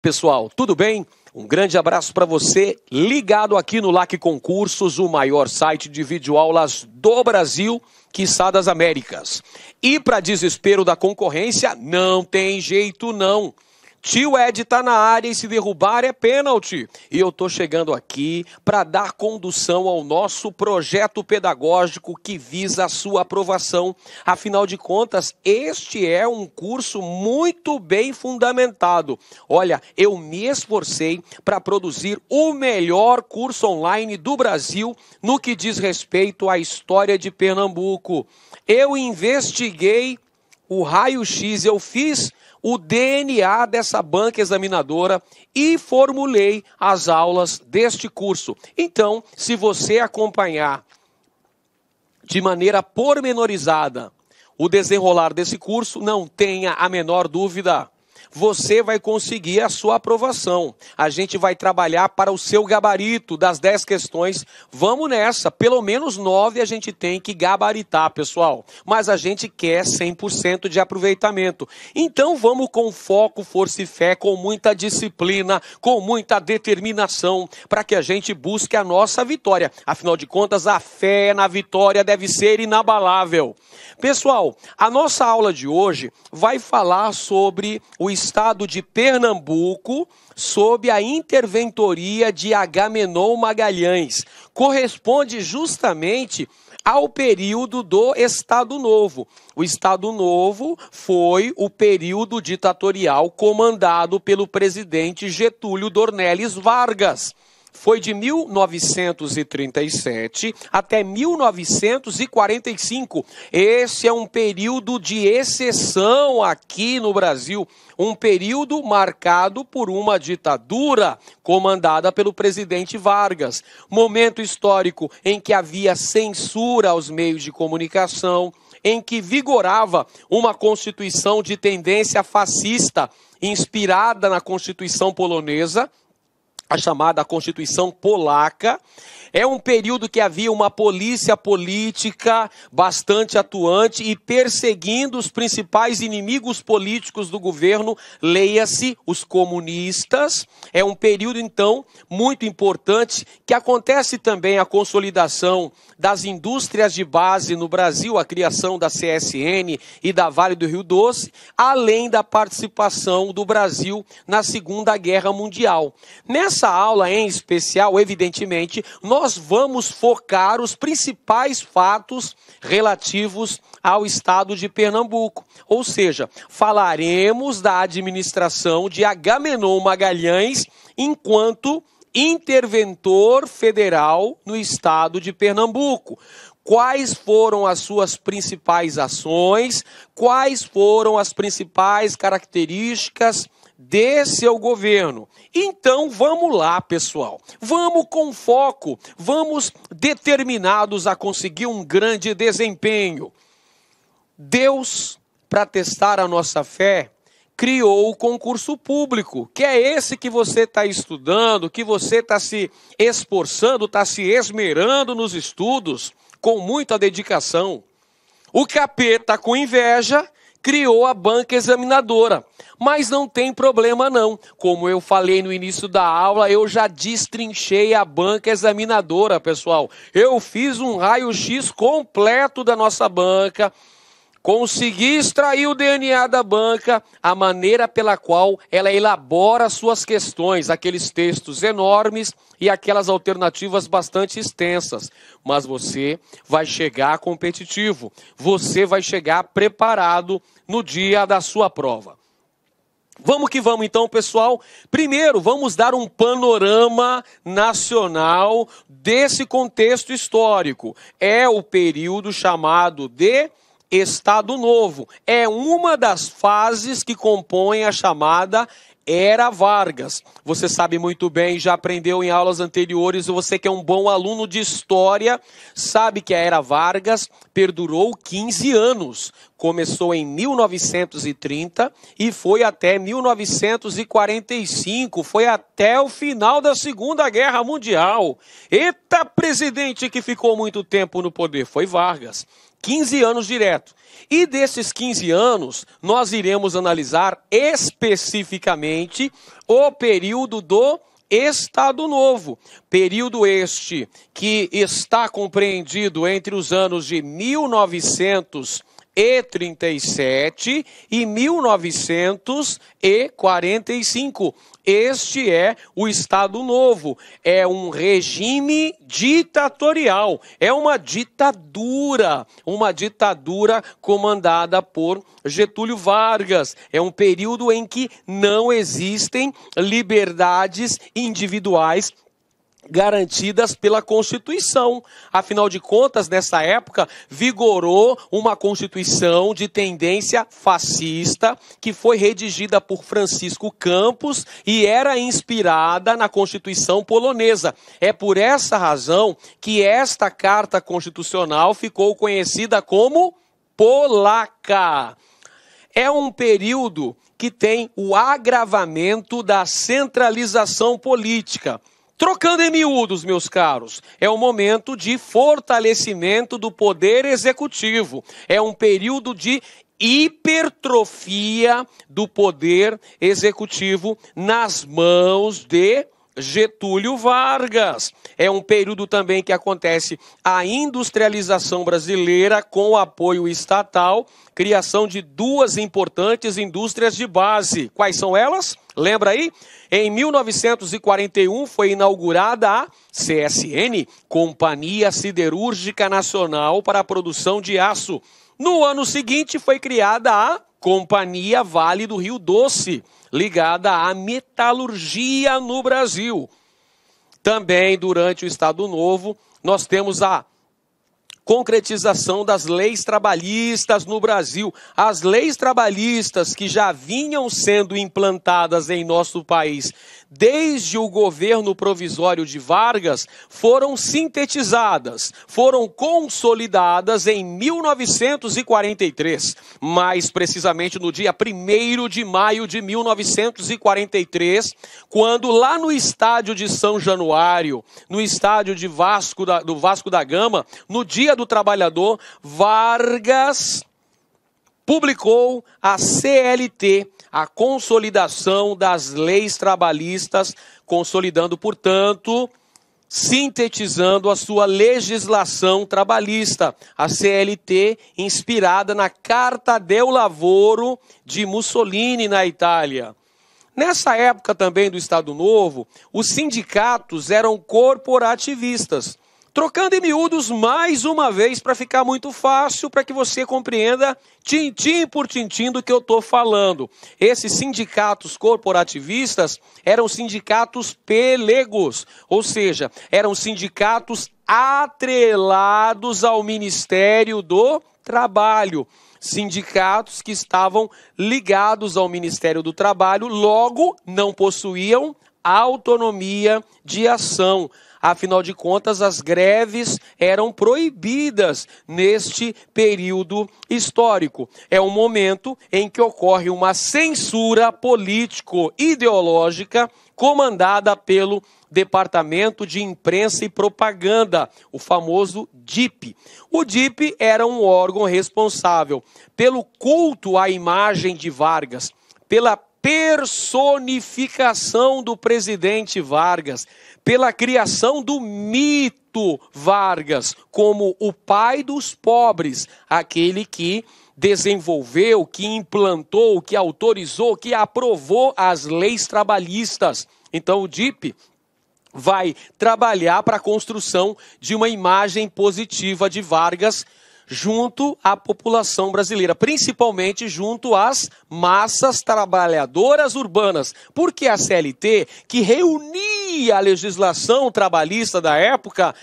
Pessoal, tudo bem? Um grande abraço para você, ligado aqui no LAC Concursos, o maior site de videoaulas do Brasil, quiçá das Américas. E para desespero da concorrência, não tem jeito não. Tio Ed tá na área e se derrubar é pênalti. E eu tô chegando aqui para dar condução ao nosso projeto pedagógico que visa a sua aprovação. Afinal de contas, este é um curso muito bem fundamentado. Olha, eu me esforcei para produzir o melhor curso online do Brasil no que diz respeito à história de Pernambuco. Eu investiguei o raio-x, eu fiz o DNA dessa banca examinadora e formulei as aulas deste curso. Então, se você acompanhar de maneira pormenorizada o desenrolar desse curso, não tenha a menor dúvida, você vai conseguir a sua aprovação. A gente vai trabalhar para o seu gabarito das 10 questões. Vamos nessa, pelo menos 9 a gente tem que gabaritar, pessoal. Mas a gente quer 100% de aproveitamento. Então vamos com foco, força e fé, com muita disciplina, com muita determinação, para que a gente busque a nossa vitória. Afinal de contas, a fé na vitória deve ser inabalável. Pessoal, a nossa aula de hoje vai falar sobre o estado de Pernambuco, sob a interventoria de Agamenon Magalhães. Corresponde justamente ao período do Estado Novo. O Estado Novo foi o período ditatorial comandado pelo presidente Getúlio Dornelles Vargas. Foi de 1937 até 1945. Esse é um período de exceção aqui no Brasil. Um período marcado por uma ditadura comandada pelo presidente Vargas. Momento histórico em que havia censura aos meios de comunicação, em que vigorava uma constituição de tendência fascista, inspirada na Constituição polonesa, a chamada Constituição Polaca. É um período que havia uma polícia política bastante atuante e perseguindo os principais inimigos políticos do governo, leia-se os comunistas. É um período, então, muito importante, que acontece também a consolidação das indústrias de base no Brasil, a criação da CSN e da Vale do Rio Doce, além da participação do Brasil na Segunda Guerra Mundial. Nessa aula em especial, evidentemente, nós vamos focar os principais fatos relativos ao estado de Pernambuco. Ou seja, falaremos da administração de Agamenon Magalhães enquanto interventor federal no estado de Pernambuco. Quais foram as suas principais ações, quais foram as principais características de seu governo. Então vamos lá, pessoal, vamos com foco, vamos determinados a conseguir um grande desempenho. Deus, para testar a nossa fé, criou o concurso público, que é esse que você está estudando, que você está se esforçando, está se esmerando nos estudos, com muita dedicação. O capeta, com inveja, criou a banca examinadora. Mas não tem problema não. Como eu falei no início da aula, eu já destrinchei a banca examinadora, pessoal. Eu fiz um raio-x completo da nossa banca, consegui extrair o DNA da banca, a maneira pela qual ela elabora suas questões, aqueles textos enormes e aquelas alternativas bastante extensas. Mas você vai chegar competitivo, você vai chegar preparado no dia da sua prova. Vamos que vamos então, pessoal. Primeiro, vamos dar um panorama nacional desse contexto histórico. É o período chamado de Estado Novo. É uma das fases que compõem a chamada Era Vargas. Você sabe muito bem, já aprendeu em aulas anteriores, você que é um bom aluno de história, sabe que a Era Vargas perdurou 15 anos. Começou em 1930 e foi até 1945, foi até o final da Segunda Guerra Mundial. Eita, presidente que ficou muito tempo no poder, foi Vargas. 15 anos direto. E desses 15 anos, nós iremos analisar especificamente o período do Estado Novo, período este que está compreendido entre os anos de 1937 e 1945. Este é o Estado Novo, é um regime ditatorial, é uma ditadura comandada por Getúlio Vargas. É um período em que não existem liberdades individuais garantidas pela Constituição. Afinal de contas, nessa época, vigorou uma Constituição de tendência fascista que foi redigida por Francisco Campos e era inspirada na Constituição polonesa. É por essa razão que esta Carta Constitucional ficou conhecida como polaca. É um período que tem o agravamento da centralização política. Trocando em miúdos, meus caros, é um momento de fortalecimento do poder executivo. É um período de hipertrofia do poder executivo nas mãos de Getúlio Vargas. É um período também que acontece a industrialização brasileira com o apoio estatal, criação de duas importantes indústrias de base. Quais são elas? Lembra aí? Em 1941 foi inaugurada a CSN, Companhia Siderúrgica Nacional para a Produção de Aço. No ano seguinte foi criada a Companhia Vale do Rio Doce, ligada à metalurgia no Brasil. Também durante o Estado Novo nós temos a concretização das leis trabalhistas no Brasil. As leis trabalhistas que já vinham sendo implantadas em nosso país desde o governo provisório de Vargas foram sintetizadas, foram consolidadas em 1943, mais precisamente no dia 1º de maio de 1943, quando lá no estádio de São Januário, no estádio de do Vasco da Gama, no Dia do Trabalhador, Vargas publicou a CLT, a consolidação das leis trabalhistas, consolidando, portanto, sintetizando a sua legislação trabalhista, a CLT inspirada na Carta del Lavoro de Mussolini na Itália. Nessa época também do Estado Novo, os sindicatos eram corporativistas. Trocando em miúdos mais uma vez para ficar muito fácil, para que você compreenda tintim por tintim do que eu estou falando. Esses sindicatos corporativistas eram sindicatos pelegos, ou seja, eram sindicatos atrelados ao Ministério do Trabalho. Sindicatos que estavam ligados ao Ministério do Trabalho, logo não possuíam autonomia de ação. Afinal de contas, as greves eram proibidas neste período histórico. É um momento em que ocorre uma censura político-ideológica comandada pelo Departamento de Imprensa e Propaganda, o famoso DIP. O DIP era um órgão responsável pelo culto à imagem de Vargas, pela personificação do presidente Vargas, pela criação do mito Vargas como o pai dos pobres, aquele que desenvolveu, que implantou, que autorizou, que aprovou as leis trabalhistas. Então o DIP vai trabalhar para a construção de uma imagem positiva de Vargas junto à população brasileira, principalmente junto às massas trabalhadoras urbanas, porque a CLT, que reunia a legislação trabalhista da época,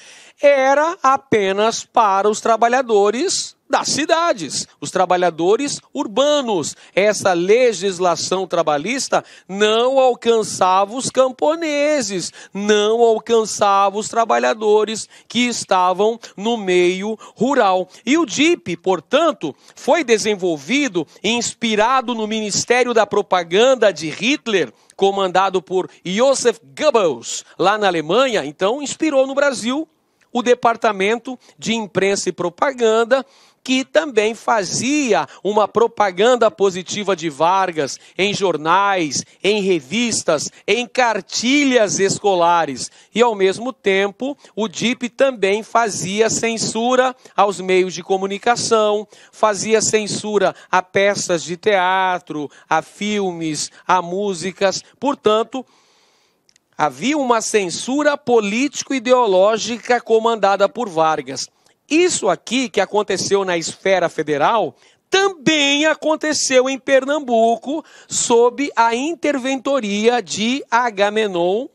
era apenas para os trabalhadores das cidades, os trabalhadores urbanos. Essa legislação trabalhista não alcançava os camponeses, não alcançava os trabalhadores que estavam no meio rural. E o DIP, portanto, foi desenvolvido e inspirado no Ministério da Propaganda de Hitler, comandado por Joseph Goebbels, lá na Alemanha. Então, inspirou no Brasil o Departamento de Imprensa e Propaganda, que também fazia uma propaganda positiva de Vargas em jornais, em revistas, em cartilhas escolares. E, ao mesmo tempo, o DIP também fazia censura aos meios de comunicação, fazia censura a peças de teatro, a filmes, a músicas. Portanto, havia uma censura político-ideológica comandada por Vargas. Isso aqui que aconteceu na esfera federal também aconteceu em Pernambuco sob a interventoria de Agamenon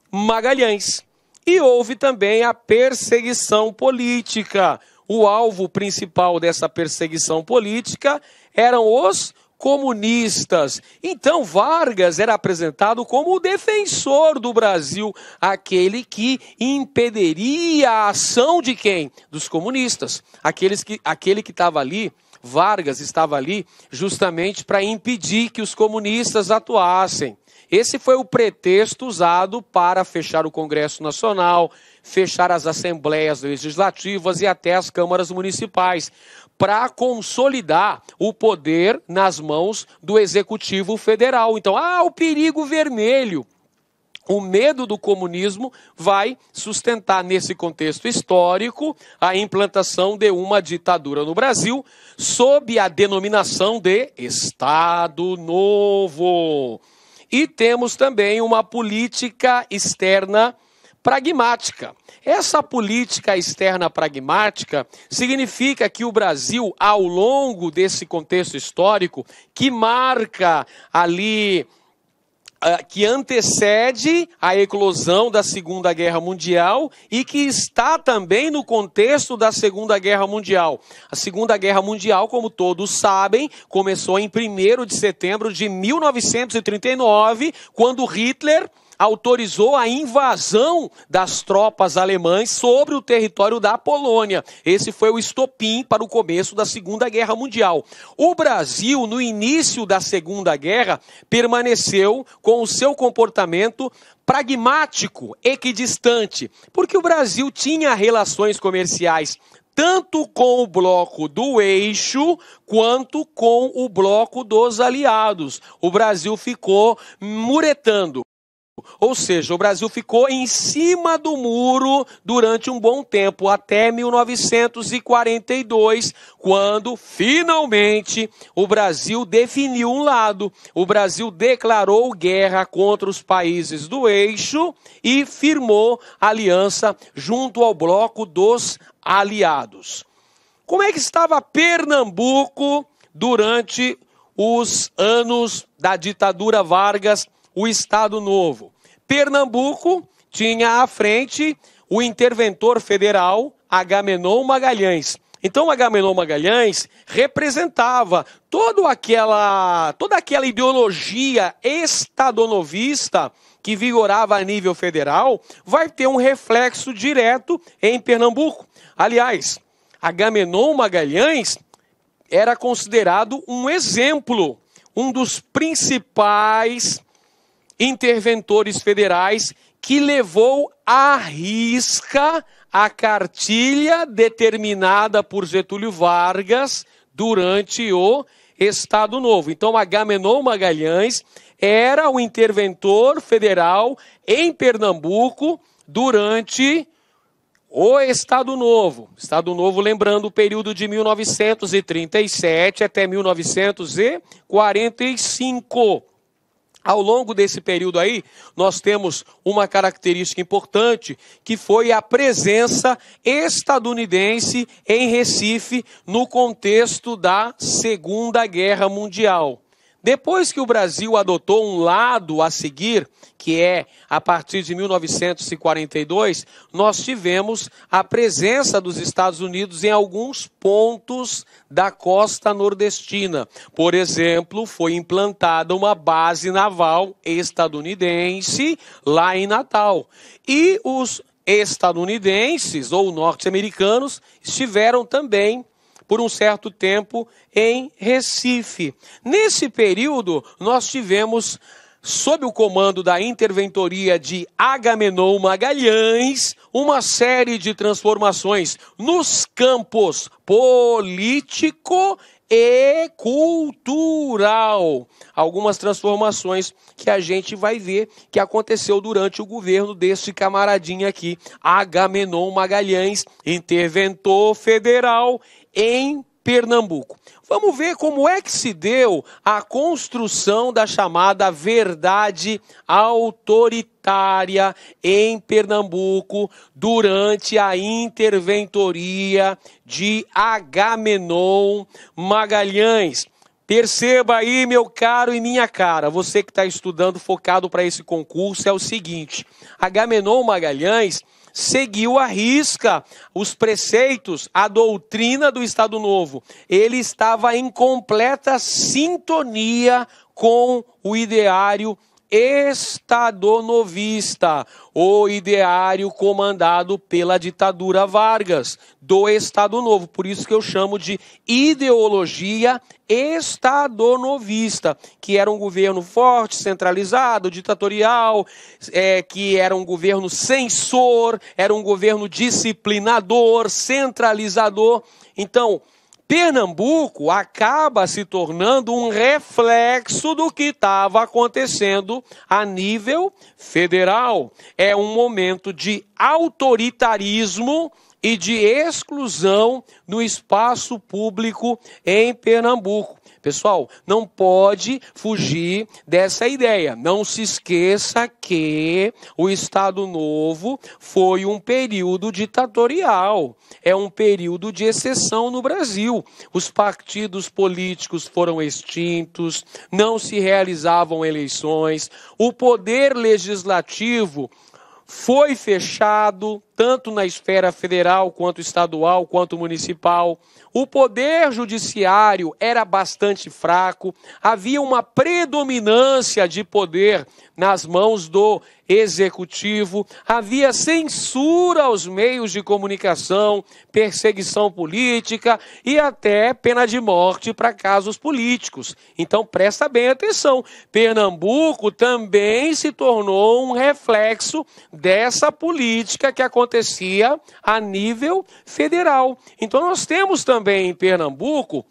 Magalhães. E houve também a perseguição política. O alvo principal dessa perseguição política eram os comunistas. Então Vargas era apresentado como o defensor do Brasil, aquele que impediria a ação de quem? Dos comunistas. Aquele que estava ali, Vargas estava ali justamente para impedir que os comunistas atuassem. Esse foi o pretexto usado para fechar o Congresso Nacional, fechar as assembleias legislativas e até as câmaras municipais, para consolidar o poder nas mãos do Executivo Federal. Então, o perigo vermelho. O medo do comunismo vai sustentar, nesse contexto histórico, a implantação de uma ditadura no Brasil, sob a denominação de Estado Novo. E temos também uma política externa pragmática. Essa política externa pragmática significa que o Brasil, ao longo desse contexto histórico, que marca ali, que antecede a eclosão da Segunda Guerra Mundial e que está também no contexto da Segunda Guerra Mundial. A Segunda Guerra Mundial, como todos sabem, começou em 1º de setembro de 1939, quando Hitler autorizou a invasão das tropas alemãs sobre o território da Polônia. Esse foi o estopim para o começo da Segunda Guerra Mundial. O Brasil, no início da Segunda Guerra, permaneceu com o seu comportamento pragmático, equidistante, porque o Brasil tinha relações comerciais tanto com o bloco do eixo, quanto com o bloco dos aliados. O Brasil ficou muretando. Ou seja, o Brasil ficou em cima do muro durante um bom tempo, até 1942, quando, finalmente, o Brasil definiu um lado. O Brasil declarou guerra contra os países do eixo e firmou aliança junto ao bloco dos aliados. Como é que estava Pernambuco durante os anos da ditadura Vargas, o Estado Novo? Pernambuco tinha à frente o interventor federal Agamenon Magalhães. Então Agamenon Magalhães representava toda aquela ideologia estadonovista que vigorava a nível federal, vai ter um reflexo direto em Pernambuco. Aliás, Agamenon Magalhães era considerado um exemplo, um dos principais interventores federais que levou à risca a cartilha determinada por Getúlio Vargas durante o Estado Novo. Então, Agamenon Magalhães era o interventor federal em Pernambuco durante o Estado Novo. Estado Novo, lembrando o período de 1937 até 1945. Ao longo desse período aí, nós temos uma característica importante, que foi a presença estadunidense em Recife no contexto da Segunda Guerra Mundial. Depois que o Brasil adotou um lado a seguir, que é a partir de 1942, nós tivemos a presença dos Estados Unidos em alguns pontos da costa nordestina. Por exemplo, foi implantada uma base naval estadunidense lá em Natal. E os estadunidenses ou norte-americanos estiveram também por um certo tempo em Recife. Nesse período, nós tivemos sob o comando da interventoria de Agamenon Magalhães, uma série de transformações nos campos político e cultural. Algumas transformações que a gente vai ver que aconteceu durante o governo deste camaradinha aqui, Agamenon Magalhães, interventor federal em Pernambuco. Vamos ver como é que se deu a construção da chamada verdade autoritária em Pernambuco durante a interventoria de Agamenon Magalhães. Perceba aí, meu caro e minha cara, você que está estudando focado para esse concurso, é o seguinte: Agamenon Magalhães seguiu à risca os preceitos, a doutrina do Estado Novo. Ele estava em completa sintonia com o ideário estadonovista, o ideário comandado pela ditadura Vargas, do Estado Novo. Por isso que eu chamo de ideologia estadonovista, que era um governo forte, centralizado, ditatorial, que era um governo censor, era um governo disciplinador, centralizador. Então, Pernambuco acaba se tornando um reflexo do que estava acontecendo a nível federal. É um momento de autoritarismo e de exclusão no espaço público em Pernambuco. Pessoal, não pode fugir dessa ideia. Não se esqueça que o Estado Novo foi um período ditatorial. É um período de exceção no Brasil. Os partidos políticos foram extintos, não se realizavam eleições, o poder legislativo foi fechado, tanto na esfera federal, quanto estadual, quanto municipal. O poder judiciário era bastante fraco, havia uma predominância de poder nas mãos do executivo, havia censura aos meios de comunicação, perseguição política e até pena de morte para casos políticos. Então presta bem atenção, Pernambuco também se tornou um reflexo dessa política que acontecia a nível federal. Então nós temos também em Pernambuco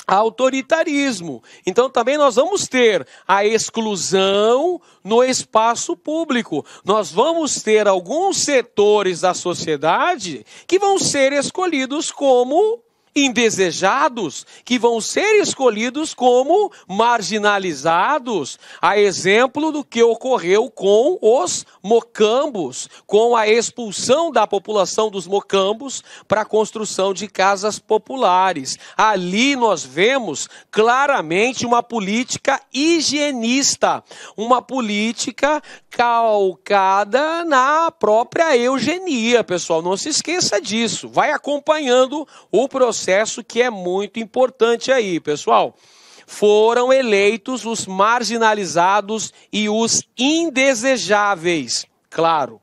autoritarismo. Então também nós vamos ter a exclusão no espaço público. Nós vamos ter alguns setores da sociedade que vão ser escolhidos como indesejados, que vão ser escolhidos como marginalizados, a exemplo do que ocorreu com os mocambos, com a expulsão da população dos mocambos para a construção de casas populares. Ali nós vemos claramente uma política higienista, uma política calcada na própria eugenia, pessoal. Não se esqueça disso. Vai acompanhando o processo que é muito importante aí, pessoal. Foram eleitos os marginalizados e os indesejáveis. Claro,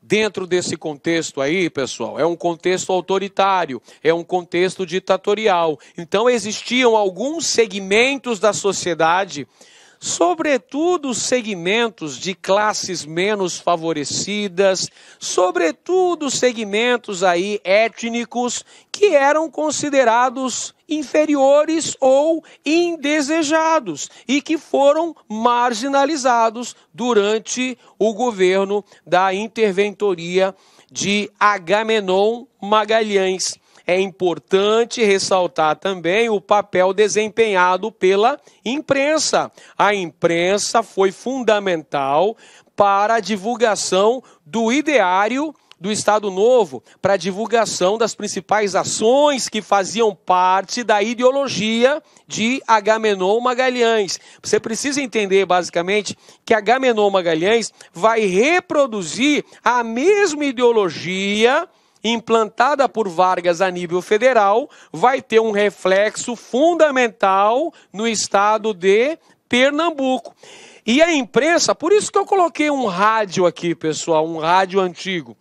dentro desse contexto aí, pessoal, é um contexto autoritário, é um contexto ditatorial. Então existiam alguns segmentos da sociedade, sobretudo segmentos de classes menos favorecidas, sobretudo segmentos aí étnicos que eram considerados inferiores ou indesejados e que foram marginalizados durante o governo da interventoria de Agamenon Magalhães. É importante ressaltar também o papel desempenhado pela imprensa. A imprensa foi fundamental para a divulgação do ideário do Estado Novo, para a divulgação das principais ações que faziam parte da ideologia de Agamenon Magalhães. Você precisa entender, basicamente, que Agamenon Magalhães vai reproduzir a mesma ideologia implantada por Vargas a nível federal, vai ter um reflexo fundamental no estado de Pernambuco. E a imprensa, por isso que eu coloquei um rádio aqui, pessoal, um rádio antigo.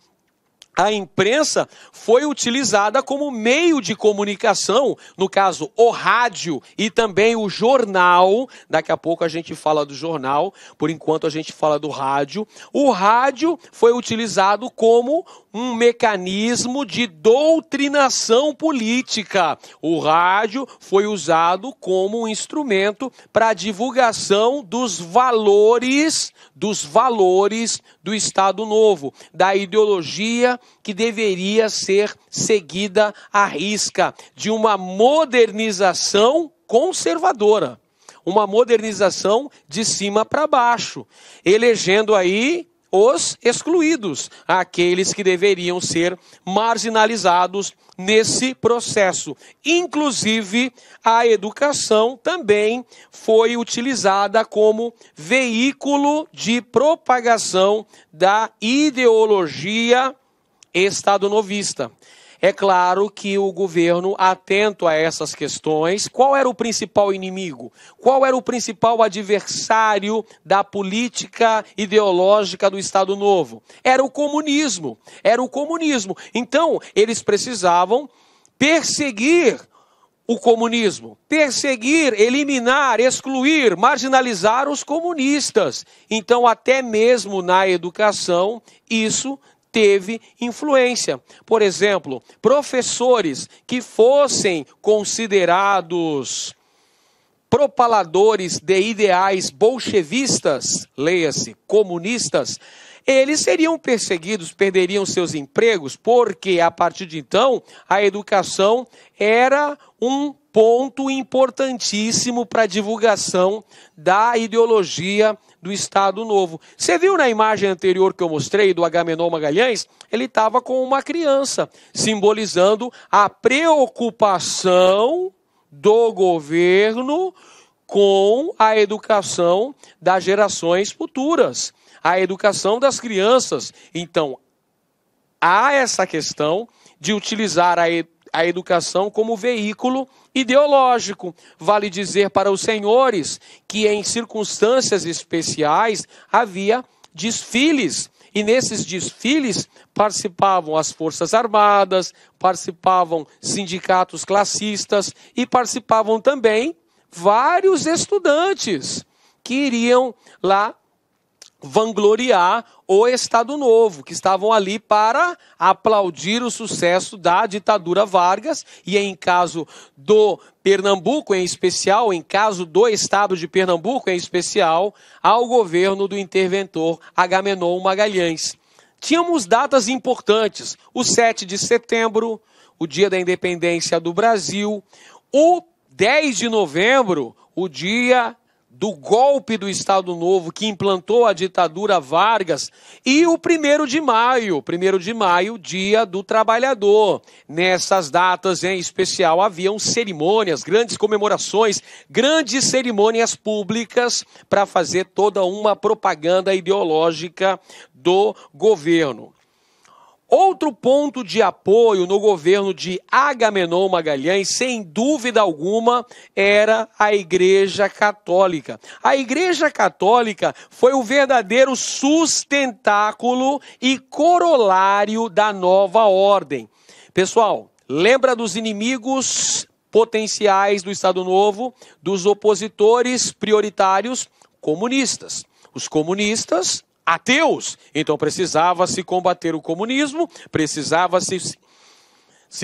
a imprensa foi utilizada como meio de comunicação, no caso o rádio e também o jornal. Daqui a pouco a gente fala do jornal, por enquanto a gente fala do rádio. O rádio foi utilizado como um mecanismo de doutrinação política. O rádio foi usado como um instrumento para a divulgação dos valores do Estado Novo, da ideologia que deveria ser seguida à risca, de uma modernização conservadora, uma modernização de cima para baixo, elegendo aí os excluídos, aqueles que deveriam ser marginalizados nesse processo. Inclusive, a educação também foi utilizada como veículo de propagação da ideologia estadonovista. É claro que o governo, atento a essas questões, qual era o principal inimigo? Qual era o principal adversário da política ideológica do Estado Novo? Era o comunismo. Era o comunismo. Então, eles precisavam perseguir o comunismo, perseguir, eliminar, excluir, marginalizar os comunistas. Então, até mesmo na educação, isso teve influência. Por exemplo, professores que fossem considerados propaladores de ideais bolchevistas, leia-se, comunistas, eles seriam perseguidos, perderiam seus empregos, porque a partir de então a educação era um ponto importantíssimo para a divulgação da ideologia do Estado Novo. Você viu na imagem anterior que eu mostrei do Agamenon Magalhães? Ele estava com uma criança, simbolizando a preocupação do governo com a educação das gerações futuras, a educação das crianças. Então, há essa questão de utilizar a educação como veículo ideológico. Vale dizer para os senhores que em circunstâncias especiais havia desfiles, e nesses desfiles participavam as Forças Armadas, participavam sindicatos classistas e participavam também vários estudantes que iriam lá vangloriar o Estado Novo, que estavam ali para aplaudir o sucesso da ditadura Vargas, e em caso do Pernambuco em especial, em caso do estado de Pernambuco em especial, ao governo do interventor Agamenon Magalhães. Tínhamos datas importantes, o 7 de setembro, o dia da independência do Brasil, o 10 de novembro, o dia do golpe do Estado Novo que implantou a ditadura Vargas, e o 1º de maio, dia do trabalhador. Nessas datas em especial haviam cerimônias, grandes comemorações, grandes cerimônias públicas para fazer toda uma propaganda ideológica do governo. Outro ponto de apoio no governo de Agamenon Magalhães, sem dúvida alguma, era a Igreja Católica. A Igreja Católica foi o verdadeiro sustentáculo e corolário da nova ordem. Pessoal, lembra dos inimigos potenciais do Estado Novo, dos opositores prioritários comunistas. Os comunistas ateus, então precisava-se combater o comunismo, precisava-se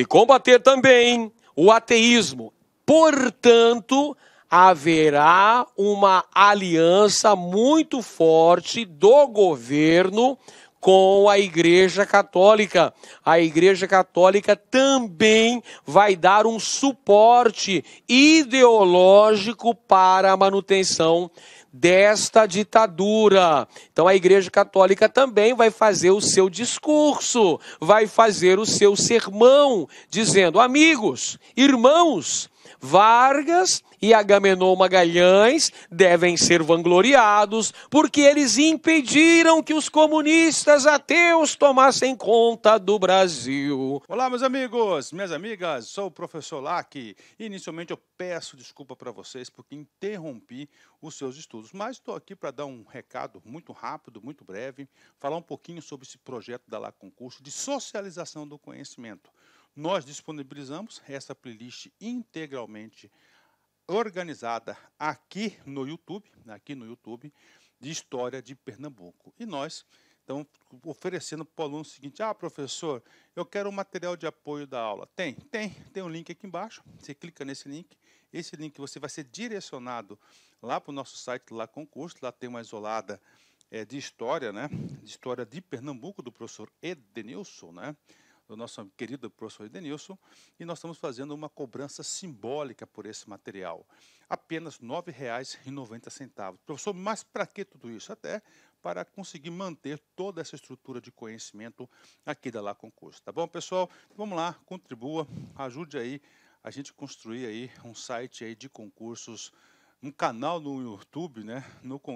combater também o ateísmo. Portanto, haverá uma aliança muito forte do governo com a Igreja Católica. A Igreja Católica também vai dar um suporte ideológico para a manutenção desta ditadura. Então a Igreja Católica também vai fazer o seu discurso, vai fazer o seu sermão, dizendo: amigos, irmãos, Vargas e Agamenon Magalhães devem ser vangloriados porque eles impediram que os comunistas ateus tomassem conta do Brasil. Olá, meus amigos, minhas amigas, sou o professor Lac. Inicialmente eu peço desculpa para vocês porque interrompi os seus estudos, mas estou aqui para dar um recado muito rápido, muito breve, falar um pouquinho sobre esse projeto da LAC Concurso de socialização do conhecimento. Nós disponibilizamos essa playlist integralmente organizada aqui no YouTube, de História de Pernambuco. E nós estamos oferecendo para o aluno o seguinte: professor, eu quero um material de apoio da aula. Tem um link aqui embaixo, você clica nesse link, esse link você vai ser direcionado lá para o nosso site, lá Concurso, lá tem uma isolada de história, né? De História de Pernambuco, do professor Edenilson, né? Do nosso querido professor Edenilson, e nós estamos fazendo uma cobrança simbólica por esse material. Apenas R$ 9,90. Professor, mas para que tudo isso? Até para conseguir manter toda essa estrutura de conhecimento aqui da LAC Concurso. Tá bom, pessoal? Vamos lá, contribua, ajude aí a gente construir aí um site aí de concursos, um canal no YouTube, né,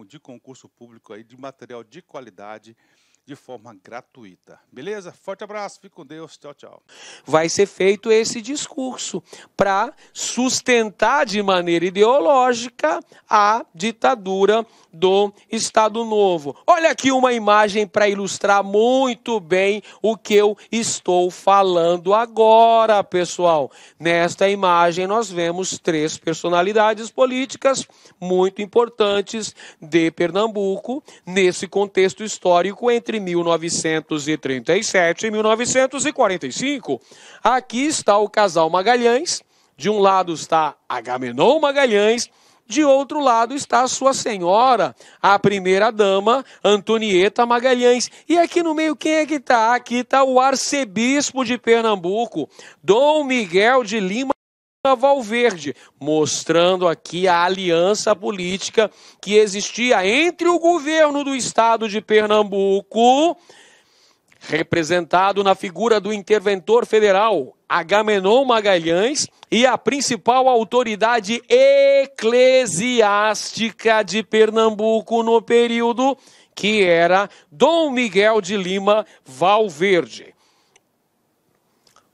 de concurso público aí, de material de qualidade, de forma gratuita. Beleza? Forte abraço, fique com Deus, tchau, tchau. Vai ser feito esse discurso para sustentar de maneira ideológica a ditadura do Estado Novo. Olha aqui uma imagem para ilustrar muito bem o que eu estou falando agora, pessoal. Nesta imagem nós vemos 3 personalidades políticas muito importantes de Pernambuco, nesse contexto histórico entre 1937 e 1945. Aqui está o casal Magalhães, de um lado está Agamenon Magalhães, de outro lado está a sua senhora, a primeira-dama, Antonieta Magalhães. E aqui no meio, quem é que está? Aqui está o arcebispo de Pernambuco, Dom Miguel de Lima Valverde, mostrando aqui a aliança política que existia entre o governo do estado de Pernambuco, representado na figura do interventor federal Agamenon Magalhães, e a principal autoridade eclesiástica de Pernambuco no período, que era Dom Miguel de Lima Valverde.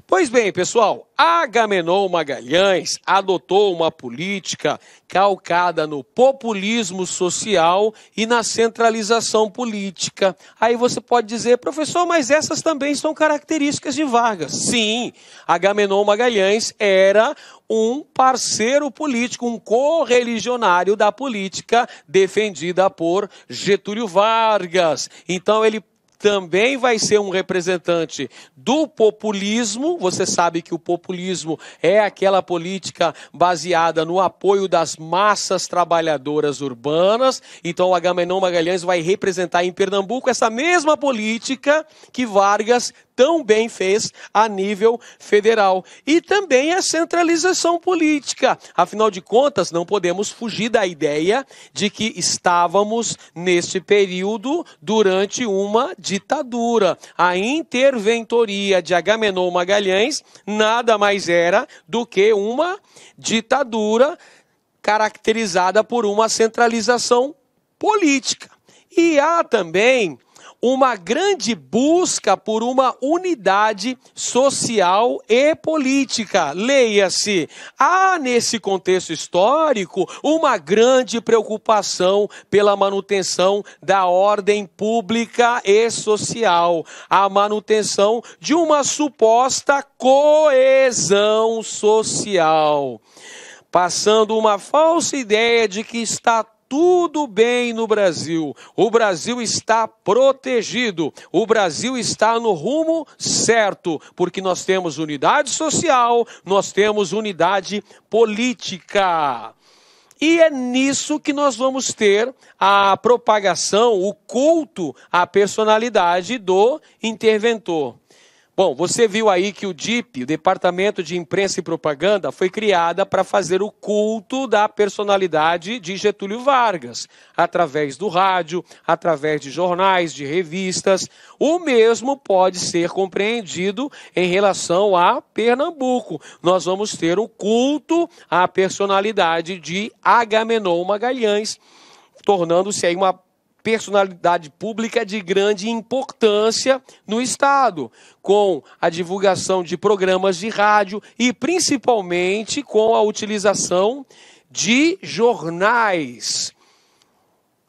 Pois bem, pessoal, Agamenon Magalhães adotou uma política calcada no populismo social e na centralização política. Aí você pode dizer, professor, mas essas também são características de Vargas. Sim, Agamenon Magalhães era um parceiro político, um correligionário da política defendida por Getúlio Vargas. Então ele também vai ser um representante do populismo. Você sabe que o populismo é aquela política baseada no apoio das massas trabalhadoras urbanas. Então o Agamenon Magalhães vai representar em Pernambuco essa mesma política que Vargas tão bem fez a nível federal. E também a centralização política. Afinal de contas, não podemos fugir da ideia de que estávamos neste período durante uma ditadura. A interventoria de Agamenon Magalhães nada mais era do que uma ditadura caracterizada por uma centralização política. E há também uma grande busca por uma unidade social e política. Leia-se, há nesse contexto histórico uma grande preocupação pela manutenção da ordem pública e social, a manutenção de uma suposta coesão social, passando uma falsa ideia de que está tudo bem no Brasil. O Brasil está protegido. O Brasil está no rumo certo, porque nós temos unidade social, nós temos unidade política. E é nisso que nós vamos ter a propagação, o culto à personalidade do interventor. Bom, você viu aí que o DIP, o Departamento de Imprensa e Propaganda, foi criada para fazer o culto da personalidade de Getúlio Vargas, através do rádio, através de jornais, de revistas. O mesmo pode ser compreendido em relação a Pernambuco. Nós vamos ter o culto à personalidade de Agamenon Magalhães, tornando-se aí uma personalidade pública de grande importância no Estado, com a divulgação de programas de rádio e principalmente com a utilização de jornais.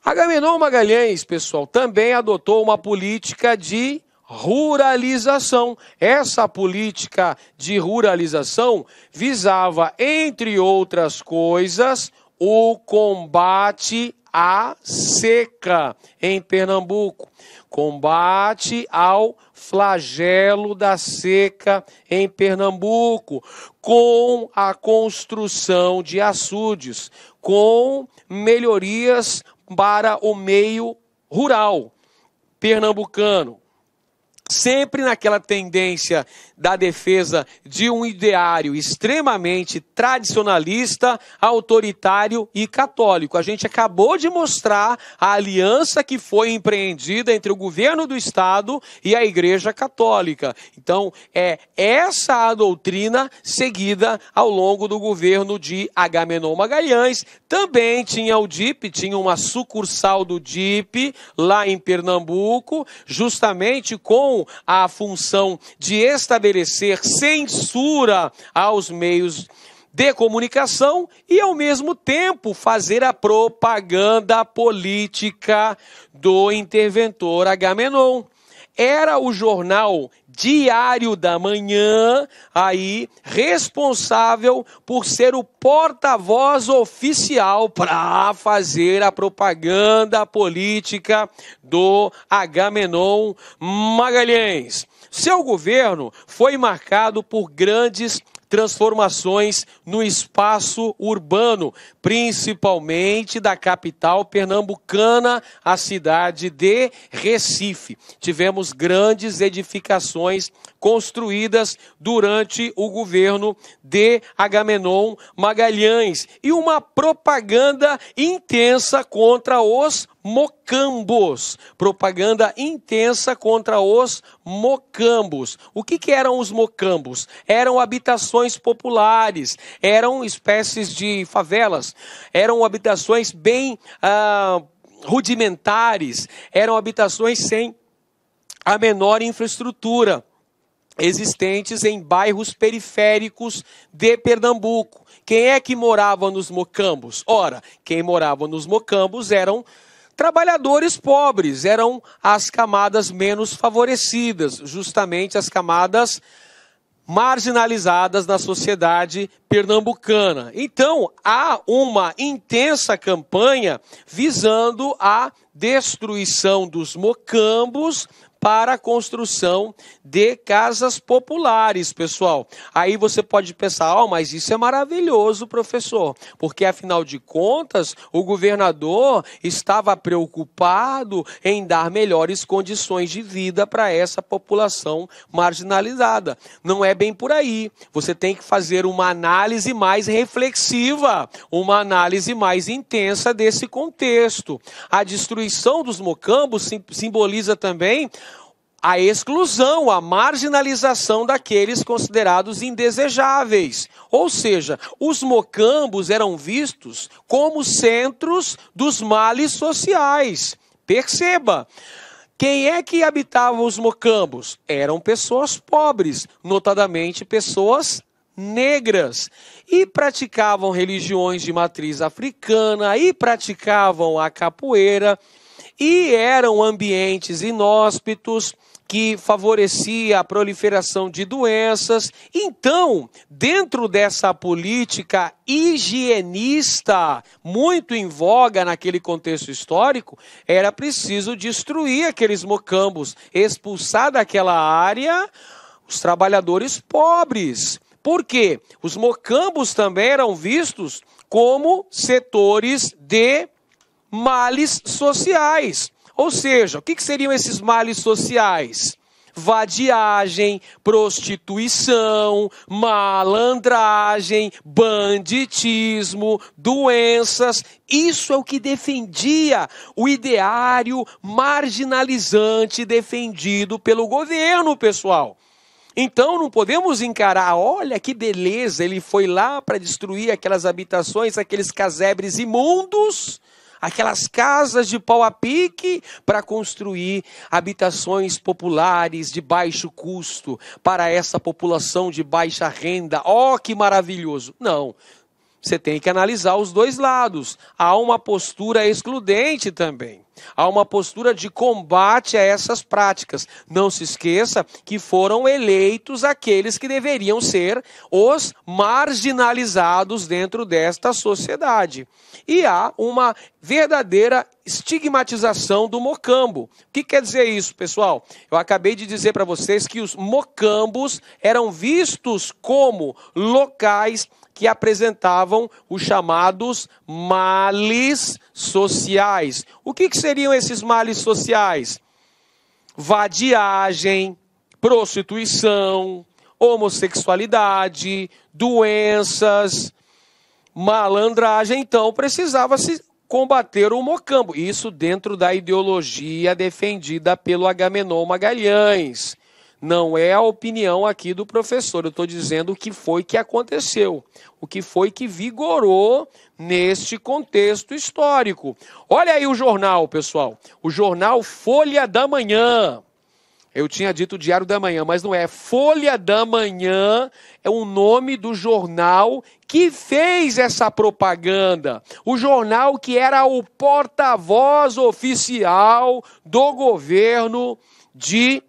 Agamenon Magalhães, pessoal, também adotou uma política de ruralização. Essa política de ruralização visava, entre outras coisas, o combate à seca em Pernambuco, combate ao flagelo da seca em Pernambuco, com a construção de açudes, com melhorias para o meio rural pernambucano. Sempre naquela tendência da defesa de um ideário extremamente tradicionalista, autoritário e católico. A gente acabou de mostrar a aliança que foi empreendida entre o governo do Estado e a Igreja Católica. Então, é essa a doutrina seguida ao longo do governo de Agamenon Magalhães. Também tinha o DIP, tinha uma sucursal do DIP lá em Pernambuco, justamente com a função de estabelecer censura aos meios de comunicação e, ao mesmo tempo, fazer a propaganda política do interventor Agamenon. Era o jornal Diário da Manhã, aí, responsável por ser o porta-voz oficial para fazer a propaganda política do Agamenon Magalhães. Seu governo foi marcado por grandes transformações no espaço urbano, principalmente da capital pernambucana, a cidade de Recife. Tivemos grandes edificações construídas durante o governo de Agamenon Magalhães e uma propaganda intensa contra os mocambos. Propaganda intensa contra os mocambos. O que eram os mocambos? Eram habitações populares, eram espécies de favelas, eram habitações bem rudimentares, eram habitações sem a menor infraestrutura, existentes em bairros periféricos de Pernambuco. Quem é que morava nos mocambos? Ora, quem morava nos mocambos eram trabalhadores pobres, eram as camadas menos favorecidas, justamente as camadas marginalizadas na sociedade pernambucana. Então, há uma intensa campanha visando a destruição dos mocambos para a construção de casas populares, pessoal. Aí você pode pensar, mas isso é maravilhoso, professor, porque afinal de contas, o governador estava preocupado em dar melhores condições de vida para essa população marginalizada. Não é bem por aí. Você tem que fazer uma análise mais reflexiva, uma análise mais intensa desse contexto. A destruição dos mocambos simboliza também a exclusão, a marginalização daqueles considerados indesejáveis. Ou seja, os mocambos eram vistos como centros dos males sociais. Perceba, quem é que habitava os mocambos? Eram pessoas pobres, notadamente pessoas negras, e praticavam religiões de matriz africana, e praticavam a capoeira, e eram ambientes inóspitos, que favorecia a proliferação de doenças. Então, dentro dessa política higienista, muito em voga naquele contexto histórico, era preciso destruir aqueles mocambos, expulsar daquela área os trabalhadores pobres. Por quê? Os mocambos também eram vistos como setores de males sociais. Ou seja, o que seriam esses males sociais? vadiagem, prostituição, malandragem, banditismo, doenças. Isso é o que defendia o ideário marginalizante defendido pelo governo, pessoal. Então não podemos encarar, olha que beleza, ele foi lá para destruir aquelas habitações, aqueles casebres imundos, aquelas casas de pau a pique, para construir habitações populares de baixo custo para essa população de baixa renda. Oh, que maravilhoso! Não. Você tem que analisar os dois lados. Há uma postura excludente também. Há uma postura de combate a essas práticas. Não se esqueça que foram eleitos aqueles que deveriam ser os marginalizados dentro desta sociedade. E há uma verdadeira estigmatização do mocambo. O que quer dizer isso, pessoal? Eu acabei de dizer para vocês que os mocambos eram vistos como locais que apresentavam os chamados males sociais. O que seriam esses males sociais? Vadiagem, prostituição, homossexualidade, doenças, malandragem. Então, precisava-se combater o mocambo. Isso dentro da ideologia defendida pelo Agamenon Magalhães. Não é a opinião aqui do professor, eu estou dizendo o que foi que aconteceu, o que foi que vigorou neste contexto histórico. Olha aí o jornal, pessoal, o jornal Folha da Manhã. Eu tinha dito Diário da Manhã, mas não é. Folha da Manhã é o nome do jornal que fez essa propaganda. O jornal que era o porta-voz oficial do governo de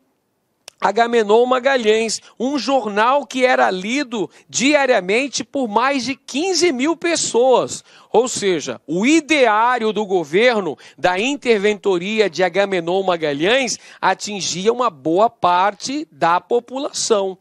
Agamenon Magalhães, um jornal que era lido diariamente por mais de 15 mil pessoas. Ou seja, o ideário do governo da interventoria de Agamenon Magalhães atingia uma boa parte da população.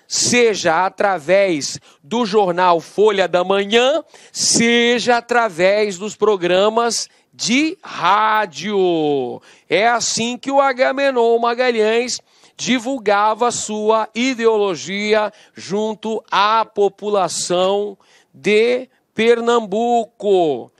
Seja através do jornal Folha da Manhã, seja através dos programas de rádio. É assim que o Agamenon Magalhães divulgava sua ideologia junto à população de Pernambuco.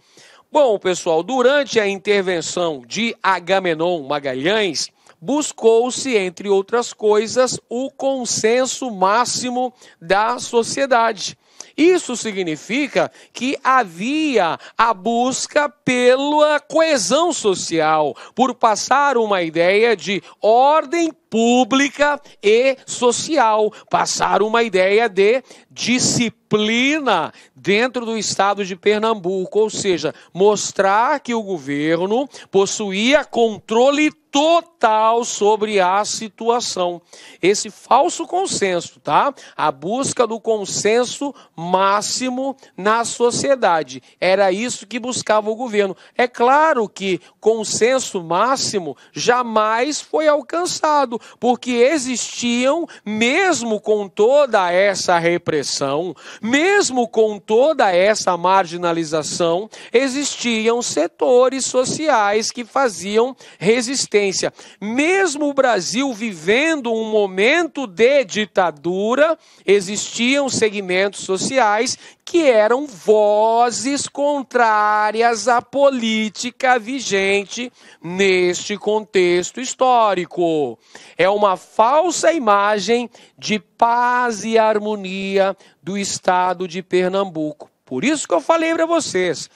Bom, pessoal, durante a intervenção de Agamenon Magalhães, buscou-se, entre outras coisas, o consenso máximo da sociedade. Isso significa que havia a busca pela coesão social, por passar uma ideia de ordem pública e social, passar uma ideia de disciplina dentro do estado de Pernambuco, ou seja, mostrar que o governo possuía controle total sobre a situação. Esse falso consenso, tá? A busca do consenso máximo na sociedade. Era isso que buscava o governo. É claro que consenso máximo jamais foi alcançado, porque existiam, mesmo com toda essa repressão, mesmo com toda essa marginalização, existiam setores sociais que faziam resistência. Mesmo o Brasil vivendo um momento de ditadura, existiam segmentos sociais que eram vozes contrárias à política vigente neste contexto histórico. É uma falsa imagem de paz e harmonia do estado de Pernambuco. Por isso que eu falei para vocês,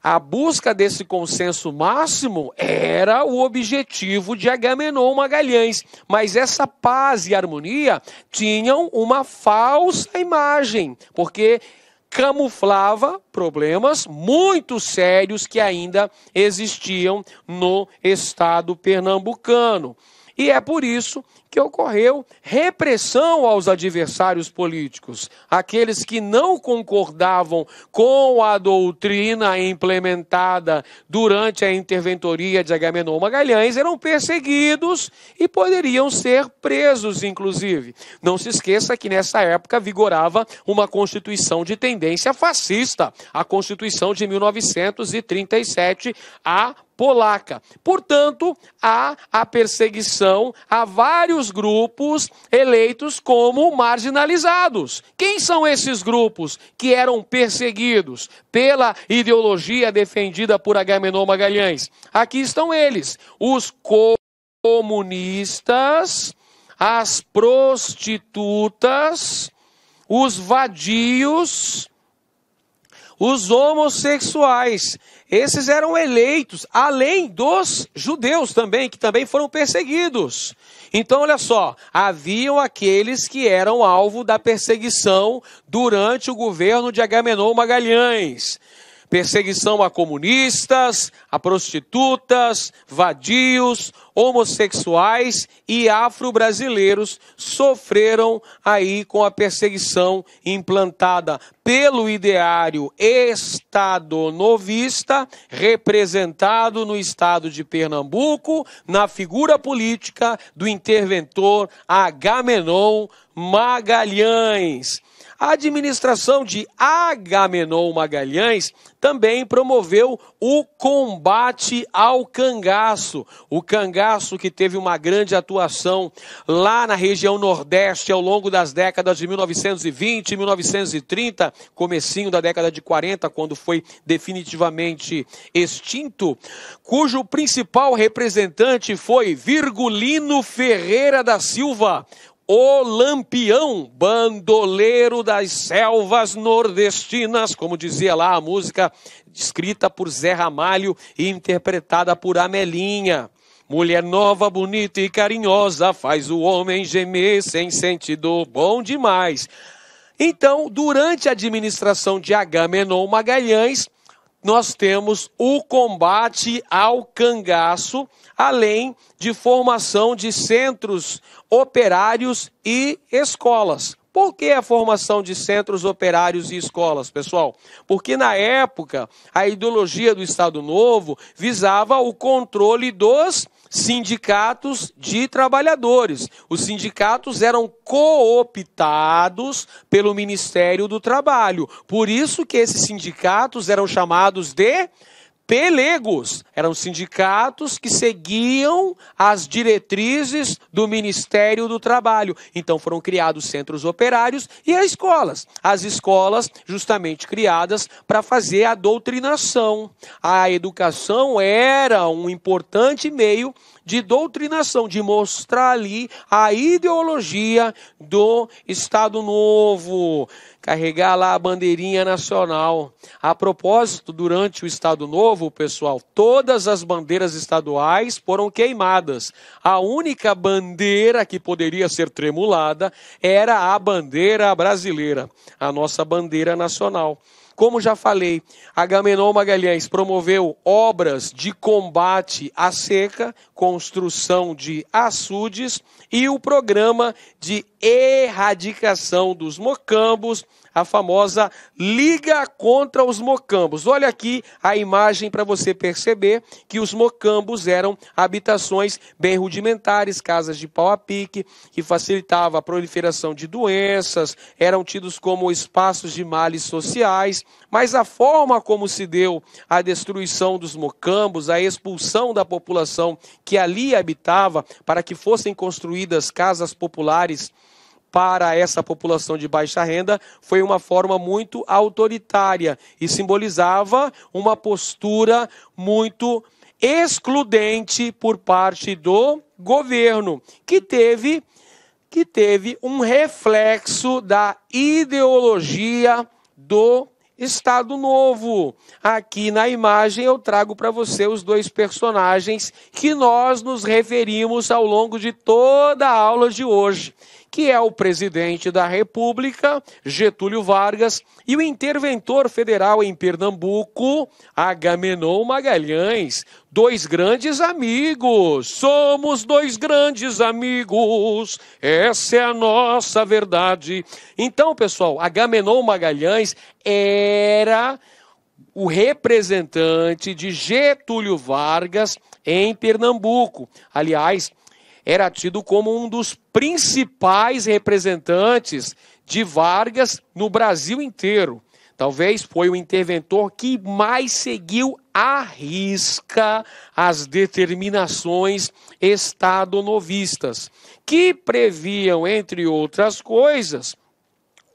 a busca desse consenso máximo era o objetivo de Agamenon Magalhães, mas essa paz e harmonia tinham uma falsa imagem, porque camuflava problemas muito sérios que ainda existiam no estado pernambucano. E é por isso que ocorreu repressão aos adversários políticos. Aqueles que não concordavam com a doutrina implementada durante a interventoria de Agamenon Magalhães eram perseguidos e poderiam ser presos, inclusive. Não se esqueça que nessa época vigorava uma constituição de tendência fascista, a Constituição de 1937, a polaca. Portanto, há a perseguição a vários grupos eleitos como marginalizados. Quem são esses grupos que eram perseguidos pela ideologia defendida por Agamenon Magalhães? Aqui estão eles, os comunistas, as prostitutas, os vadios, os homossexuais. Esses eram eleitos, além dos judeus também, que também foram perseguidos. Então, olha só, haviam aqueles que eram alvo da perseguição durante o governo de Agamenon Magalhães. Perseguição a comunistas, a prostitutas, vadios, homossexuais e afro-brasileiros sofreram aí com a perseguição implantada pelo ideário estadonovista, representado no estado de Pernambuco, na figura política do interventor Agamenon Magalhães. A administração de Agamenon Magalhães também promoveu o combate ao cangaço. O cangaço que teve uma grande atuação lá na região Nordeste ao longo das décadas de 1920 e 1930, comecinho da década de 40, quando foi definitivamente extinto, cujo principal representante foi Virgulino Ferreira da Silva, o Lampião, bandoleiro das selvas nordestinas, como dizia lá a música escrita por Zé Ramalho e interpretada por Amelinha. Mulher nova, bonita e carinhosa, faz o homem gemer sem sentido, bom demais. Então, durante a administração de Agamenon Magalhães, nós temos o combate ao cangaço, além de formação de centros operários e escolas. Por que a formação de centros operários e escolas, pessoal? Porque na época a ideologia do Estado Novo visava o controle dos sindicatos de trabalhadores. Os sindicatos eram cooptados pelo Ministério do Trabalho. Por isso que esses sindicatos eram chamados de pelegos. Eram sindicatos que seguiam as diretrizes do Ministério do Trabalho. Então foram criados centros operários e as escolas. As escolas justamente criadas para fazer a doutrinação. A educação era um importante meio de doutrinação, de mostrar ali a ideologia do Estado Novo, carregar lá a bandeirinha nacional. A propósito, durante o Estado Novo, pessoal, todas as bandeiras estaduais foram queimadas. A única bandeira que poderia ser tremulada era a bandeira brasileira, a nossa bandeira nacional. Como já falei, Agamenon Magalhães promoveu obras de combate à seca, construção de açudes e o programa de erradicação dos mocambos, a famosa Liga contra os Mocambos. Olha aqui a imagem para você perceber que os mocambos eram habitações bem rudimentares, casas de pau a pique, que facilitava a proliferação de doenças, eram tidos como espaços de males sociais, mas a forma como se deu a destruição dos mocambos, a expulsão da população que ali habitava para que fossem construídas casas populares para essa população de baixa renda, foi uma forma muito autoritária e simbolizava uma postura muito excludente por parte do governo, que teve um reflexo da ideologia do Estado Novo. Aqui na imagem eu trago para você os dois personagens que nós nos referimos ao longo de toda a aula de hoje, que é o presidente da República, Getúlio Vargas, e o interventor federal em Pernambuco, Agamenon Magalhães. Dois grandes amigos, somos dois grandes amigos, essa é a nossa verdade. Então, pessoal, Agamenon Magalhães era o representante de Getúlio Vargas em Pernambuco. Aliás, era tido como um dos principais representantes de Vargas no Brasil inteiro. talvez foi o interventor que mais seguiu à risca as determinações estadonovistas, que previam, entre outras coisas,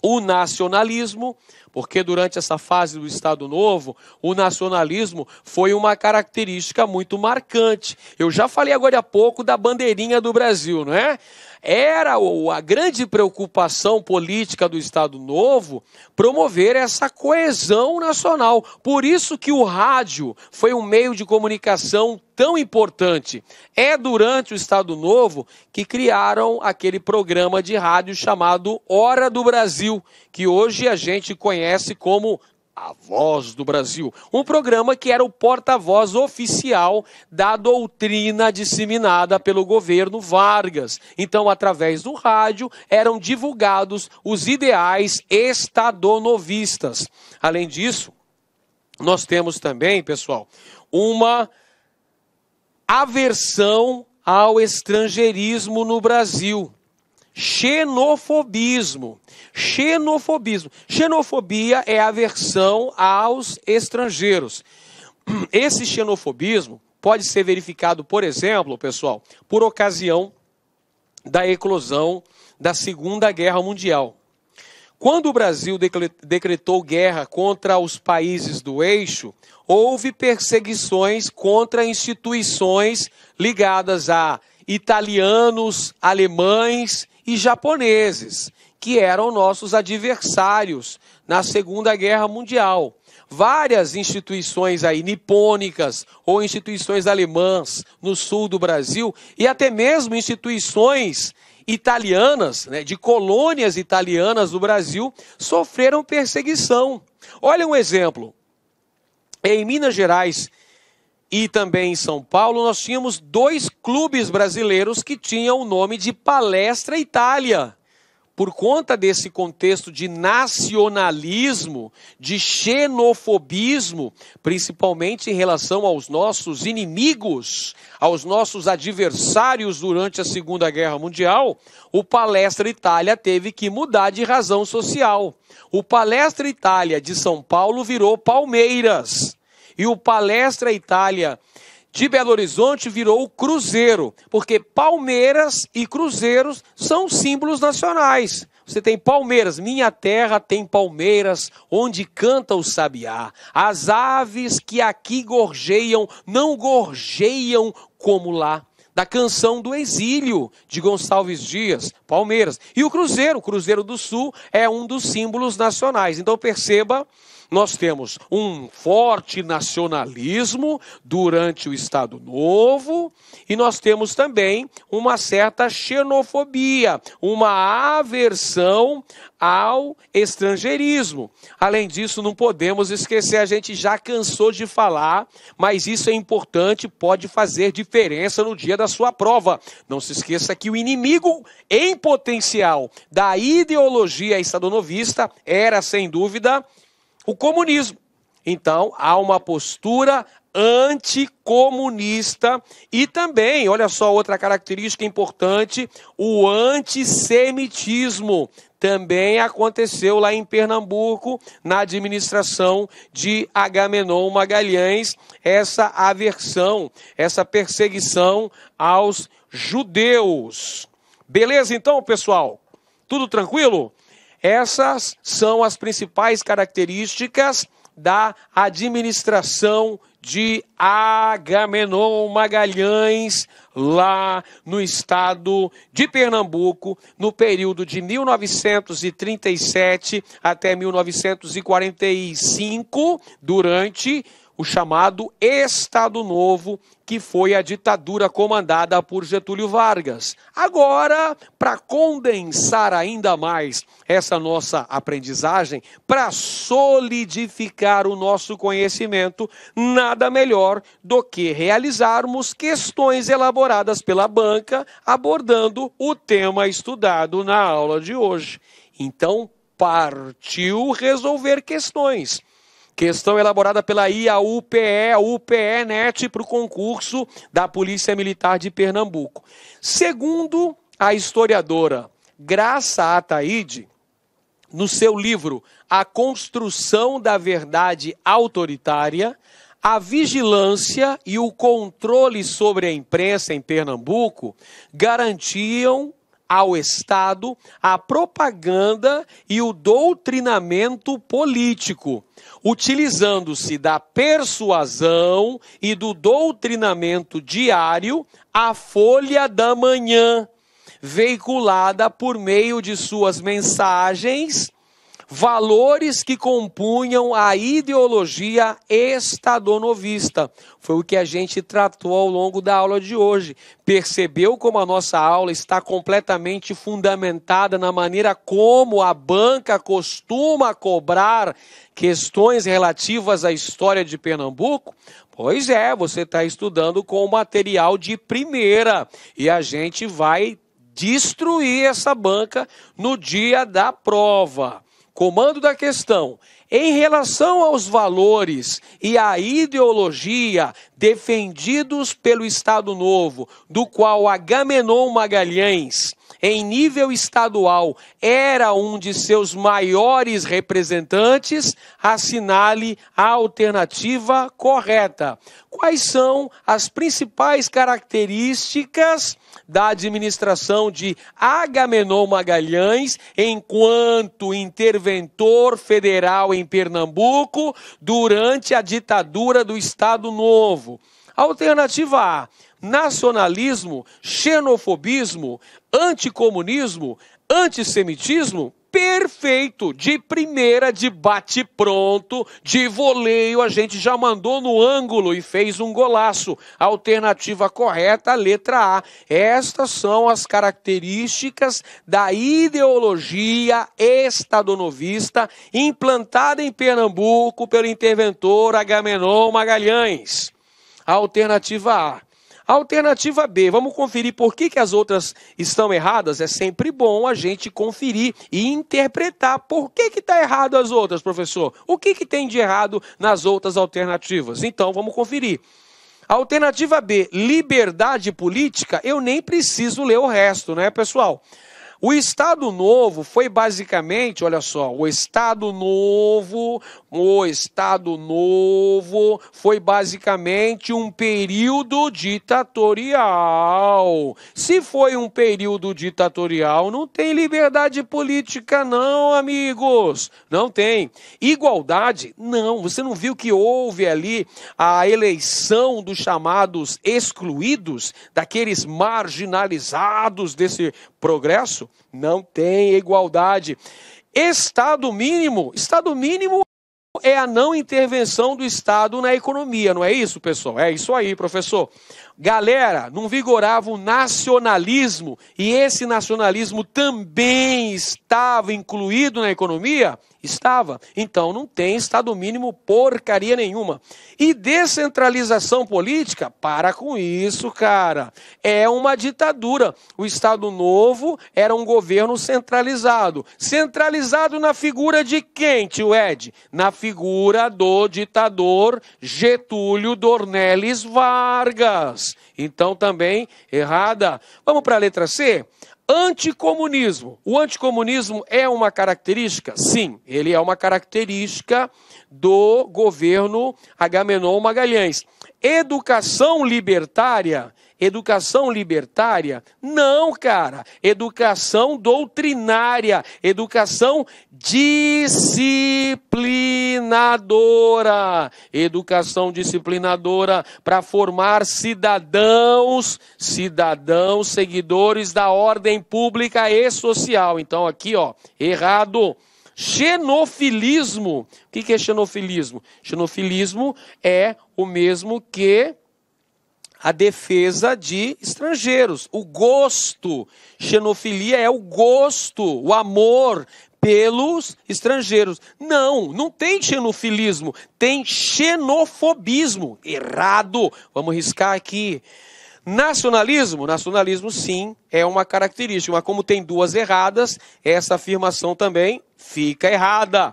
o nacionalismo, porque durante essa fase do Estado Novo, o nacionalismo foi uma característica muito marcante. Eu já falei agora há pouco da bandeirinha do Brasil, não é? Era a grande preocupação política do Estado Novo promover essa coesão nacional. Por isso que o rádio foi um meio de comunicação tão importante. É durante o Estado Novo que criaram aquele programa de rádio chamado Hora do Brasil, que hoje a gente conhece como A Voz do Brasil, um programa que era o porta-voz oficial da doutrina disseminada pelo governo Vargas. Então, através do rádio, eram divulgados os ideais estadonovistas. Além disso, nós temos também, pessoal, uma aversão ao estrangeirismo no Brasil. Xenofobismo. Xenofobia é aversão aos estrangeiros. Esse xenofobismo pode ser verificado, por exemplo, pessoal, por ocasião da eclosão da Segunda Guerra Mundial. Quando o Brasil decretou guerra contra os países do eixo, houve perseguições contra instituições ligadas a italianos, alemães e japoneses, que eram nossos adversários na Segunda Guerra Mundial. Várias instituições aí nipônicas ou instituições alemãs no sul do Brasil e até mesmo instituições italianas, né, de colônias italianas do Brasil, sofreram perseguição. Olha um exemplo. Em Minas Gerais e também em São Paulo, nós tínhamos 2 clubes brasileiros que tinham o nome de Palestra Itália. Por conta desse contexto de nacionalismo, de xenofobismo, principalmente em relação aos nossos inimigos, aos nossos adversários durante a Segunda Guerra Mundial, o Palestra Itália teve que mudar de razão social. O Palestra Itália de São Paulo virou Palmeiras. E o Palestra Itália de Belo Horizonte virou o Cruzeiro, porque Palmeiras e Cruzeiros são símbolos nacionais. Você tem Palmeiras, minha terra tem palmeiras, onde canta o sabiá. As aves que aqui gorjeiam, não gorjeiam como lá. Da canção do exílio, de Gonçalves Dias, Palmeiras. E o Cruzeiro do Sul, é um dos símbolos nacionais. Então perceba, nós temos um forte nacionalismo durante o Estado Novo e nós temos também uma certa xenofobia, uma aversão ao estrangeirismo. Além disso, não podemos esquecer, a gente já cansou de falar, mas isso é importante, pode fazer diferença no dia da sua prova. Não se esqueça que o inimigo em potencial da ideologia estadonovista era, sem dúvida, o comunismo. Então, há uma postura anticomunista e também, olha só, outra característica importante, o antissemitismo. Também aconteceu lá em Pernambuco, na administração de Agamenon Magalhães, essa aversão, essa perseguição aos judeus. Beleza então, pessoal? Tudo tranquilo? Essas são as principais características da administração de Agamenon Magalhães, lá no estado de Pernambuco, no período de 1937 até 1945, durante o chamado Estado Novo, que foi a ditadura comandada por Getúlio Vargas. Agora, para condensar ainda mais essa nossa aprendizagem, para solidificar o nosso conhecimento, nada melhor do que realizarmos questões elaboradas pela banca, abordando o tema estudado na aula de hoje. Então, partiu resolver questões. Questão elaborada pela IAUPE, a UPE-NET, para o concurso da Polícia Militar de Pernambuco. Segundo a historiadora Graça Ataíde, no seu livro A Construção da Verdade Autoritária, a vigilância e o controle sobre a imprensa em Pernambuco garantiam ao Estado a propaganda e o doutrinamento político, utilizando-se da persuasão e do doutrinamento diário, a Folha da Manhã, veiculada por meio de suas mensagens, valores que compunham a ideologia estadonovista. Foi o que a gente tratou ao longo da aula de hoje. Percebeu como a nossa aula está completamente fundamentada na maneira como a banca costuma cobrar questões relativas à história de Pernambuco? Pois é, você está estudando com material de primeira e a gente vai destruir essa banca no dia da prova. Comando da questão: em relação aos valores e à ideologia defendidos pelo Estado Novo, do qual Agamenon Magalhães, em nível estadual, era um de seus maiores representantes, assinale a alternativa correta. Quais são as principais características da administração de Agamenon Magalhães enquanto interventor federal em Pernambuco durante a ditadura do Estado Novo? Alternativa A: nacionalismo, xenofobismo, anticomunismo, antissemitismo. Perfeito, de primeira, de bate-pronto, de voleio, a gente já mandou no ângulo e fez um golaço. Alternativa correta, letra A. Estas são as características da ideologia estadonovista implantada em Pernambuco pelo interventor Agamenon Magalhães. Alternativa A. Alternativa B, vamos conferir por que as outras estão erradas. É sempre bom a gente conferir e interpretar por que está errado as outras, professor. O que tem de errado nas outras alternativas? Então, vamos conferir. Alternativa B, liberdade política, eu nem preciso ler o resto, né, pessoal? O Estado Novo foi basicamente, olha só, o Estado Novo foi basicamente um período ditatorial. Se foi um período ditatorial, não tem liberdade política não, amigos. Não tem. Igualdade? Não. Você não viu que houve ali a eleição dos chamados excluídos, daqueles marginalizados desse progresso? Não tem igualdade. Estado mínimo é a não intervenção do Estado na economia, não é isso, pessoal? É isso aí, professor. Galera, não vigorava o nacionalismo e esse nacionalismo também estava incluído na economia? Estava. Então não tem Estado mínimo porcaria nenhuma. E descentralização política? Para com isso, cara. É uma ditadura. O Estado Novo era um governo centralizado. Centralizado na figura de quem, tio Ed? Na figura do ditador Getúlio Dornelles Vargas. Então também errada. Vamos para a letra C? Anticomunismo. O anticomunismo é uma característica? Sim, ele é uma característica do governo Agamenon Magalhães. Educação libertária? Educação libertária? Não, cara. Educação doutrinária. Educação disciplinadora. Educação disciplinadora para formar cidadãos seguidores da ordem pública e social. Então aqui, ó, errado. Xenofilismo. O que é xenofilismo? Xenofilismo é o mesmo que a defesa de estrangeiros. O gosto. Xenofilia é o gosto, o amor pelos estrangeiros. Não tem xenofilismo, tem xenofobismo. Errado. Vamos riscar aqui. Nacionalismo? Nacionalismo, sim, é uma característica, mas como tem duas erradas, essa afirmação também fica errada.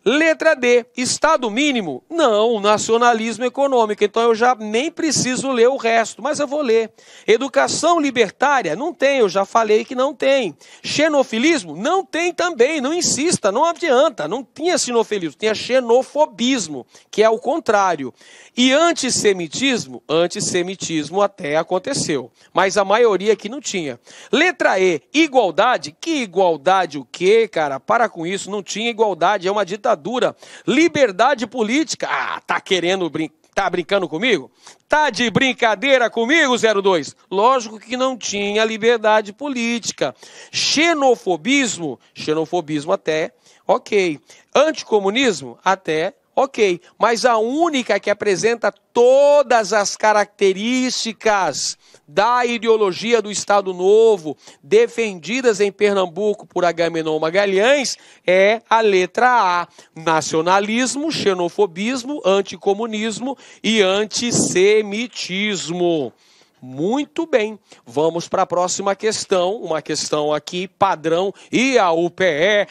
Letra D, Estado mínimo? Não, nacionalismo econômico. Então eu já nem preciso ler o resto, mas eu vou ler. Educação libertária? Não tem, eu já falei que não tem. Xenofilismo? Não tem também, não insista, não adianta. Não tinha xenofilismo, tinha xenofobismo, que é o contrário. E antissemitismo? Antissemitismo até aconteceu, mas a maioria aqui não tinha. Letra E, igualdade? Que igualdade o quê, cara? Para com isso, não tinha igualdade, é uma ditadura. Liberdade política? Ah, tá querendo tá brincando comigo? Tá de brincadeira comigo, 02? Lógico que não tinha liberdade política. Xenofobismo? Xenofobismo até, ok. Anticomunismo? Até, ok, mas a única que apresenta todas as características da ideologia do Estado Novo, defendidas em Pernambuco por Agamenon Magalhães, é a letra A. Nacionalismo, xenofobismo, anticomunismo e antissemitismo. Muito bem, vamos para a próxima questão, uma questão aqui padrão, e a UPE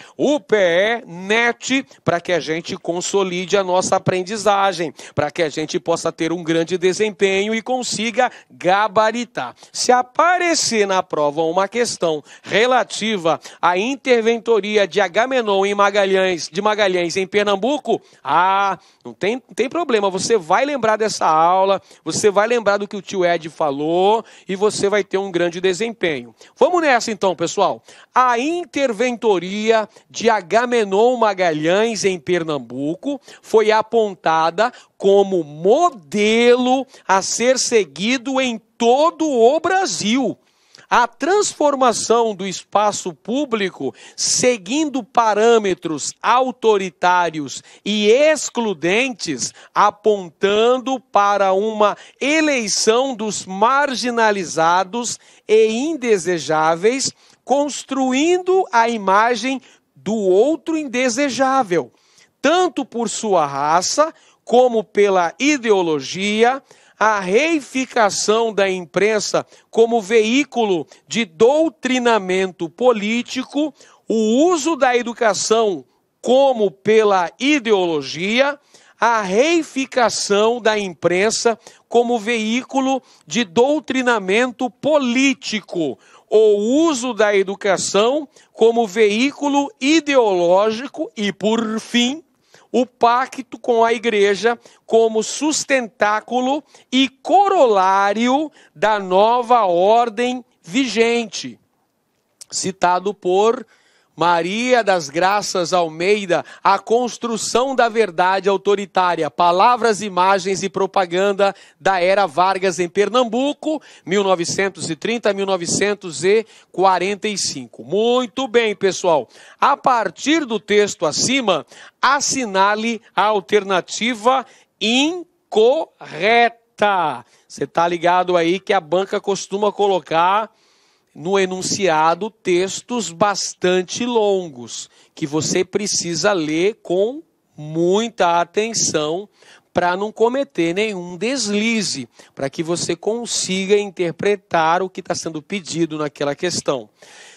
NET, para que a gente consolide a nossa aprendizagem, para que a gente possa ter um grande desempenho e consiga gabaritar. Se aparecer na prova uma questão relativa à interventoria de Agamenon de Magalhães em Pernambuco, não tem problema, você vai lembrar dessa aula, você vai lembrar do que o tio Ed falou, e você vai ter um grande desempenho. Vamos nessa então, pessoal. A interventoria de Agamenon Magalhães em Pernambuco foi apontada como modelo a ser seguido em todo o Brasil. A transformação do espaço público, seguindo parâmetros autoritários e excludentes, apontando para uma eleição dos marginalizados e indesejáveis, construindo a imagem do outro indesejável, tanto por sua raça como pela ideologia, a reificação da imprensa como veículo de doutrinamento político, o uso da educação como pela ideologia, a reificação da imprensa como veículo de doutrinamento político, o uso da educação como veículo ideológico e, por fim, o pacto com a igreja como sustentáculo e corolário da nova ordem vigente. Citado por Maria das Graças Almeida, A Construção da Verdade Autoritária, Palavras, Imagens e Propaganda da Era Vargas em Pernambuco, 1930 a 1945. Muito bem, pessoal. A partir do texto acima, assinale a alternativa incorreta. Você está ligado aí que a banca costuma colocar no enunciado textos bastante longos, que você precisa ler com muita atenção para não cometer nenhum deslize, para que você consiga interpretar o que está sendo pedido naquela questão.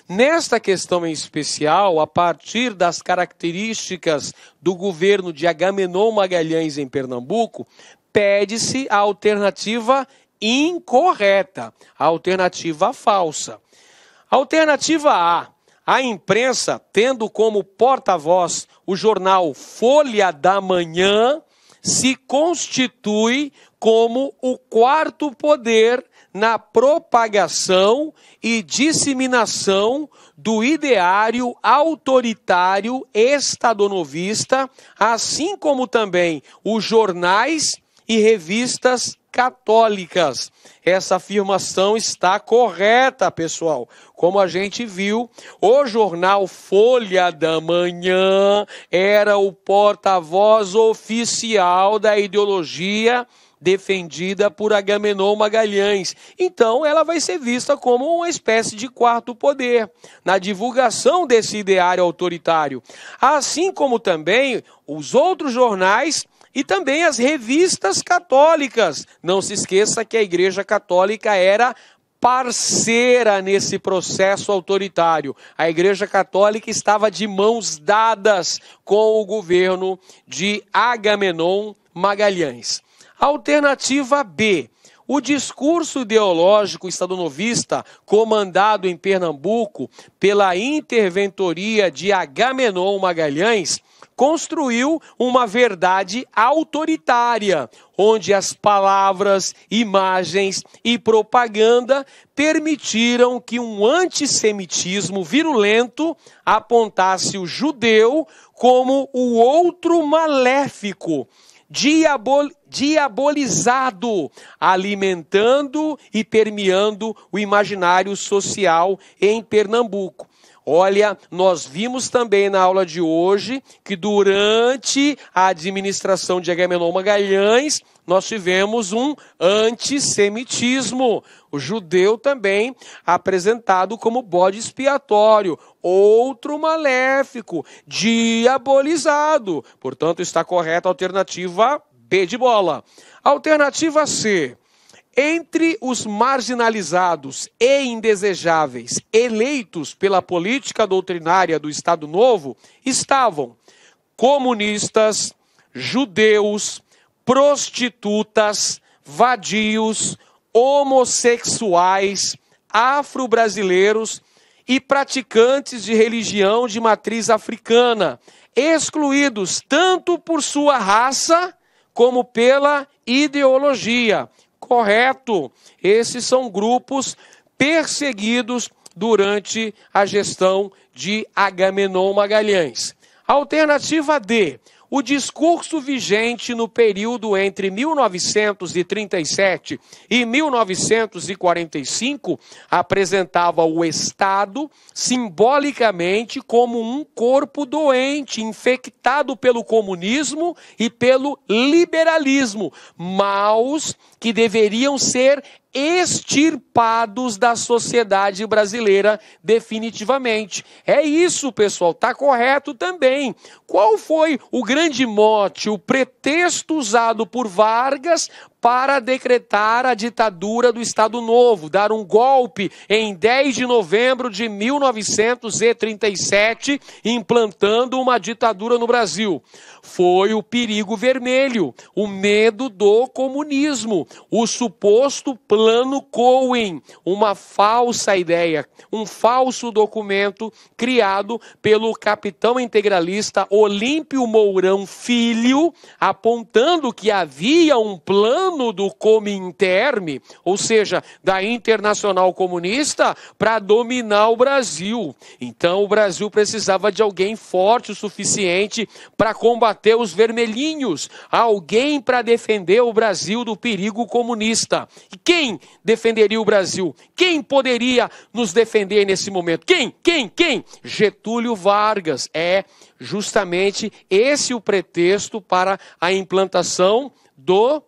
Nesta questão em especial, a partir das características do governo de Agamenon Magalhães em Pernambuco, pede-se a alternativa incorreta, a alternativa falsa. Alternativa A, a imprensa, tendo como porta-voz o jornal Folha da Manhã, se constitui como o quarto poder na propagação e disseminação do ideário autoritário estadonovista, assim como também os jornais e revistas católicas. Essa afirmação está correta, pessoal. Como a gente viu, o jornal Folha da Manhã era o porta-voz oficial da ideologia defendida por Agamenon Magalhães. Então, ela vai ser vista como uma espécie de quarto poder na divulgação desse ideário autoritário. Assim como também os outros jornais e também as revistas católicas. Não se esqueça que a Igreja Católica era parceira nesse processo autoritário. A Igreja Católica estava de mãos dadas com o governo de Agamenon Magalhães. Alternativa B. O discurso ideológico estadonovista, comandado em Pernambuco pela interventoria de Agamenon Magalhães, construiu uma verdade autoritária, onde as palavras, imagens e propaganda permitiram que um antissemitismo virulento apontasse o judeu como o outro maléfico, diabolizado, alimentando e permeando o imaginário social em Pernambuco. Olha, nós vimos também na aula de hoje que durante a administração de Agamenon Magalhães, nós tivemos um antissemitismo. O judeu também apresentado como bode expiatório, outro maléfico, diabolizado. Portanto, está correta a alternativa B de bola. Alternativa C. Entre os marginalizados e indesejáveis eleitos pela política doutrinária do Estado Novo estavam comunistas, judeus, prostitutas, vadios, homossexuais, afro-brasileiros e praticantes de religião de matriz africana, excluídos tanto por sua raça como pela ideologia. Correto. Esses são grupos perseguidos durante a gestão de Agamenon Magalhães. Alternativa D. O discurso vigente no período entre 1937 e 1945 apresentava o Estado simbolicamente como um corpo doente, infectado pelo comunismo e pelo liberalismo, maus que deveriam ser extirpados da sociedade brasileira definitivamente. É isso, pessoal, está correto também. Qual foi o grande mote, o pretexto usado por Vargas para decretar a ditadura do Estado Novo, dar um golpe em 10 de novembro de 1937, implantando uma ditadura no Brasil? Foi o perigo vermelho, o medo do comunismo, o suposto plano Cohen, uma falsa ideia, um falso documento criado pelo capitão integralista Olímpio Mourão Filho, apontando que havia um plano do Cominterme, ou seja, da Internacional Comunista, para dominar o Brasil. Então o Brasil precisava de alguém forte o suficiente para combater os vermelhinhos, alguém para defender o Brasil do perigo comunista. E quem defenderia o Brasil? Quem poderia nos defender nesse momento? Quem? Getúlio Vargas. É justamente esse o pretexto para a implantação do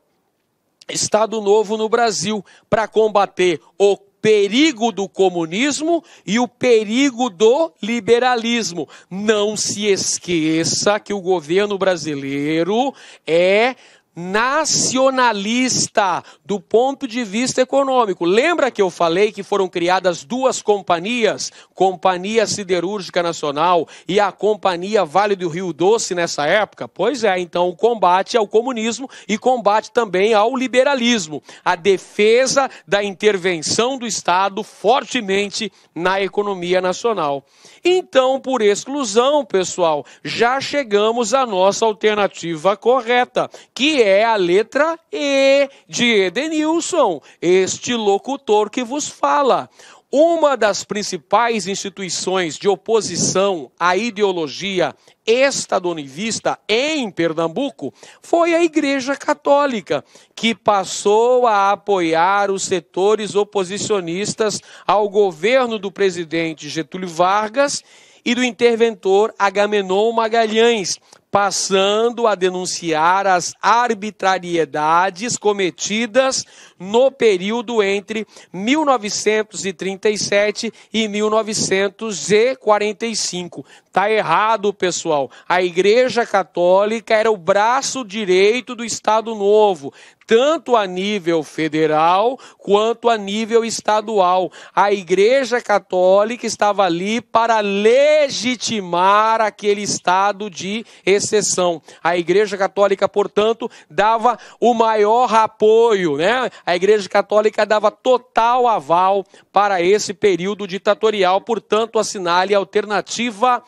Estado Novo no Brasil, para combater o perigo do comunismo e o perigo do liberalismo. Não se esqueça que o governo brasileiro é nacionalista do ponto de vista econômico. Lembra que eu falei que foram criadas duas companhias, Companhia Siderúrgica Nacional e a Companhia Vale do Rio Doce nessa época? Pois é, então o combate ao comunismo e combate também ao liberalismo, a defesa da intervenção do Estado fortemente na economia nacional. Então, por exclusão, pessoal, já chegamos à nossa alternativa correta, que é a letra E de Edenilson, este locutor que vos fala. Uma das principais instituições de oposição à ideologia estadunivista em Pernambuco foi a Igreja Católica, que passou a apoiar os setores oposicionistas ao governo do presidente Getúlio Vargas e do interventor Agamenon Magalhães, passando a denunciar as arbitrariedades cometidas no período entre 1937 e 1945. Tá errado, pessoal. A Igreja Católica era o braço direito do Estado Novo, tanto a nível federal quanto a nível estadual. A Igreja Católica estava ali para legitimar aquele estado de exceção. A Igreja Católica, portanto, dava o maior apoio, né? A Igreja Católica dava total aval para esse período ditatorial, portanto, assinale a alternativa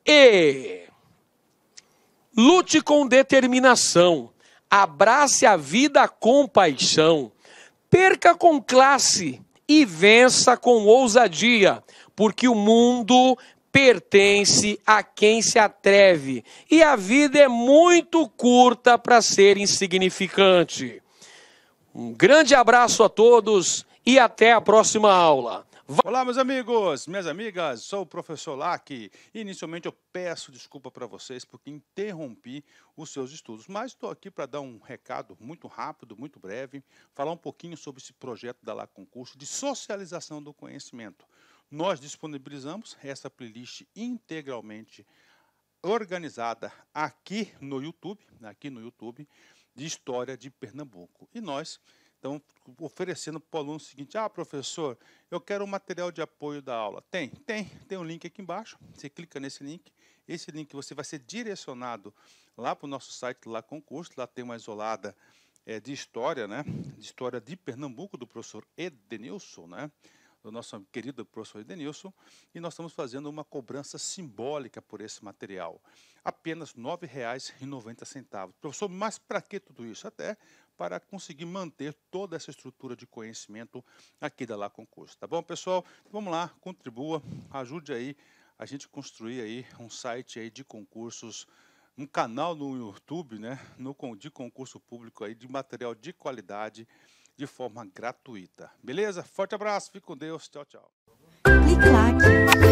E. Lute com determinação. Abrace a vida com paixão, perca com classe e vença com ousadia, porque o mundo pertence a quem se atreve e a vida é muito curta para ser insignificante. Um grande abraço a todos e até a próxima aula. Olá, meus amigos, minhas amigas, sou o professor Lack. Inicialmente eu peço desculpa para vocês porque interrompi os seus estudos, mas estou aqui para dar um recado muito rápido, muito breve, falar um pouquinho sobre esse projeto da La Concurso de socialização do conhecimento. Nós disponibilizamos essa playlist integralmente organizada aqui no YouTube, de História de Pernambuco. E nós então, oferecendo para o aluno o seguinte: professor, eu quero um material de apoio da aula. Tem um link aqui embaixo, você clica nesse link, esse link você vai ser direcionado lá para o nosso site, lá Concurso, lá tem uma isolada de história, né? De história de Pernambuco, do professor Edenilson, né? Do nosso querido professor Edenilson, e nós estamos fazendo uma cobrança simbólica por esse material. Apenas R$ 9,90. Professor, mas para que tudo isso? Até para conseguir manter toda essa estrutura de conhecimento aqui da La Concurso. Tá bom, pessoal? Vamos lá, contribua, ajude aí a gente construir aí um site aí de concursos, um canal no YouTube, né, de concurso público aí, de material de qualidade, de forma gratuita. Beleza? Forte abraço, fique com Deus, tchau, tchau. Clique like.